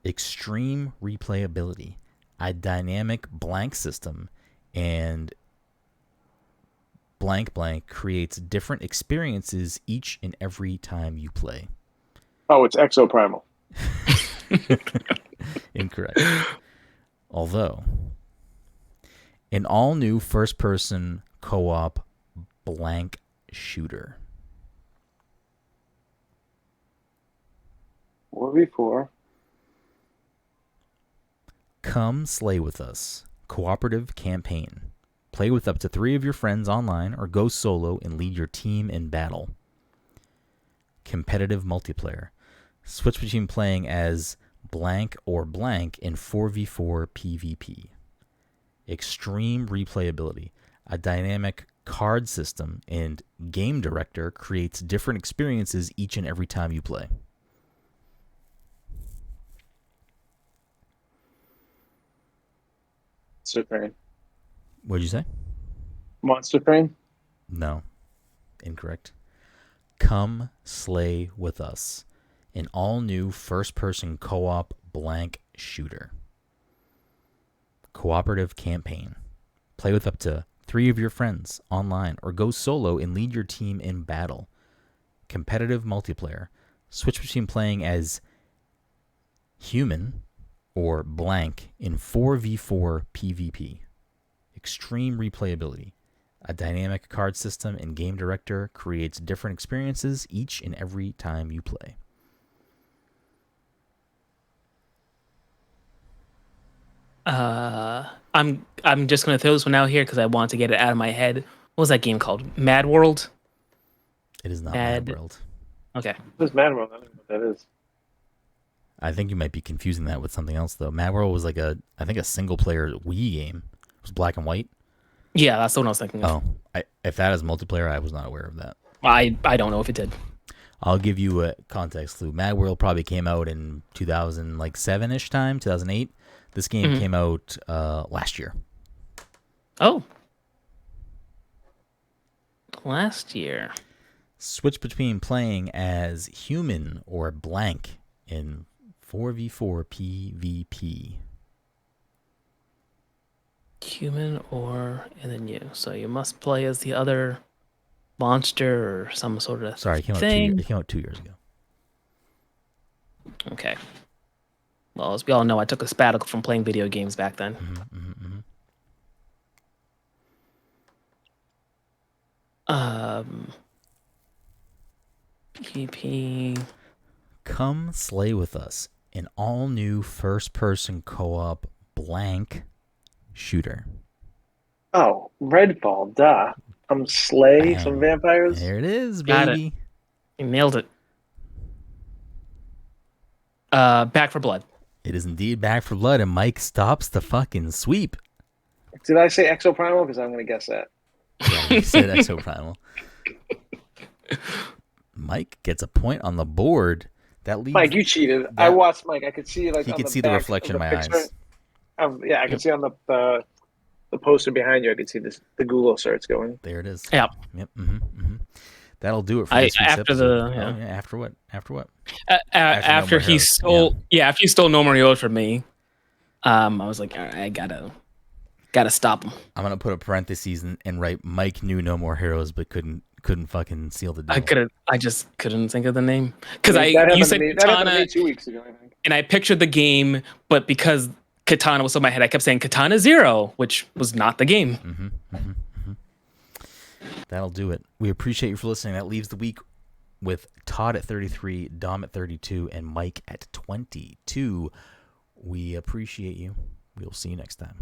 Extreme replayability, a dynamic blank system, and blank creates different experiences each and every time you play. Oh, it's Exoprimal. Incorrect. Although, an all-new first-person co-op blank shooter. 4v4. Come slay with us. Cooperative campaign. Play with up to 3 of your friends online or go solo and lead your team in battle. Competitive multiplayer. Switch between playing as blank or blank in 4v4 PvP. Extreme replayability. A dynamic card system and game director creates different experiences each and every time you play. Monster Train. What'd you say? Monster Train? No. Incorrect. Come slay with us. An all-new first-person co-op blank shooter. Cooperative campaign. Play with up to 3 of your friends online or go solo and lead your team in battle. Competitive multiplayer. Switch between playing as human or blank in 4v4 PvP. Extreme replayability. A dynamic card system and game director creates different experiences each and every time you play. I'm just gonna throw this one out here because I want to get it out of my head. What was that game called? Mad World? It is not Mad World. Okay. What's Mad World? I don't know what that is. I think you might be confusing that with something else, though. Mad World was like I think a single-player Wii game. It was black and white. Yeah, that's the one I was thinking of. Oh, if that is multiplayer, I was not aware of that. I don't know if it did. I'll give you a context clue. Mad World probably came out in 2007-ish time, 2008. This game came out last year. Oh. Last year. Switch between playing as human or blank in 4v4 PvP. Human and then you. So you must play as the other monster or some sort of Sorry, it came out 2 years ago. Okay. Well, as we all know, I took a sabbatical from playing video games back then. PvP. Come slay with us. An all-new first-person co-op blank shooter. Oh, Redfall, duh. Come slay some vampires. There it is, Got baby. it. You nailed it. Back for Blood. It is indeed Back for Blood, and Mike stops the fucking sweep. Did I say Exoprimal? Because I'm going to guess that. Yeah, you said Exoprimal. Mike gets a point on the board. That leaves Mike, you cheated. I watched Mike. I could see he could see the reflection in my eyes. Yeah, I could see on the poster behind you. I could see the Google search going. There it is. Yeah. Yep. That'll do it for this week's episode. After what? After he stole No More Heroes from me, I was like, all right, I gotta stop him. I'm gonna put a parentheses and write Mike knew No More Heroes but couldn't fucking seal the deal. I just couldn't think of the name because you said Katana 2 weeks ago, I think. And I pictured the game, but because Katana was in my head, I kept saying Katana Zero, which was not the game. That'll do it. We appreciate you for listening. That leaves the week with Todd at 33, Dom at 32, and Mike at 22. We appreciate you. We'll see you next time.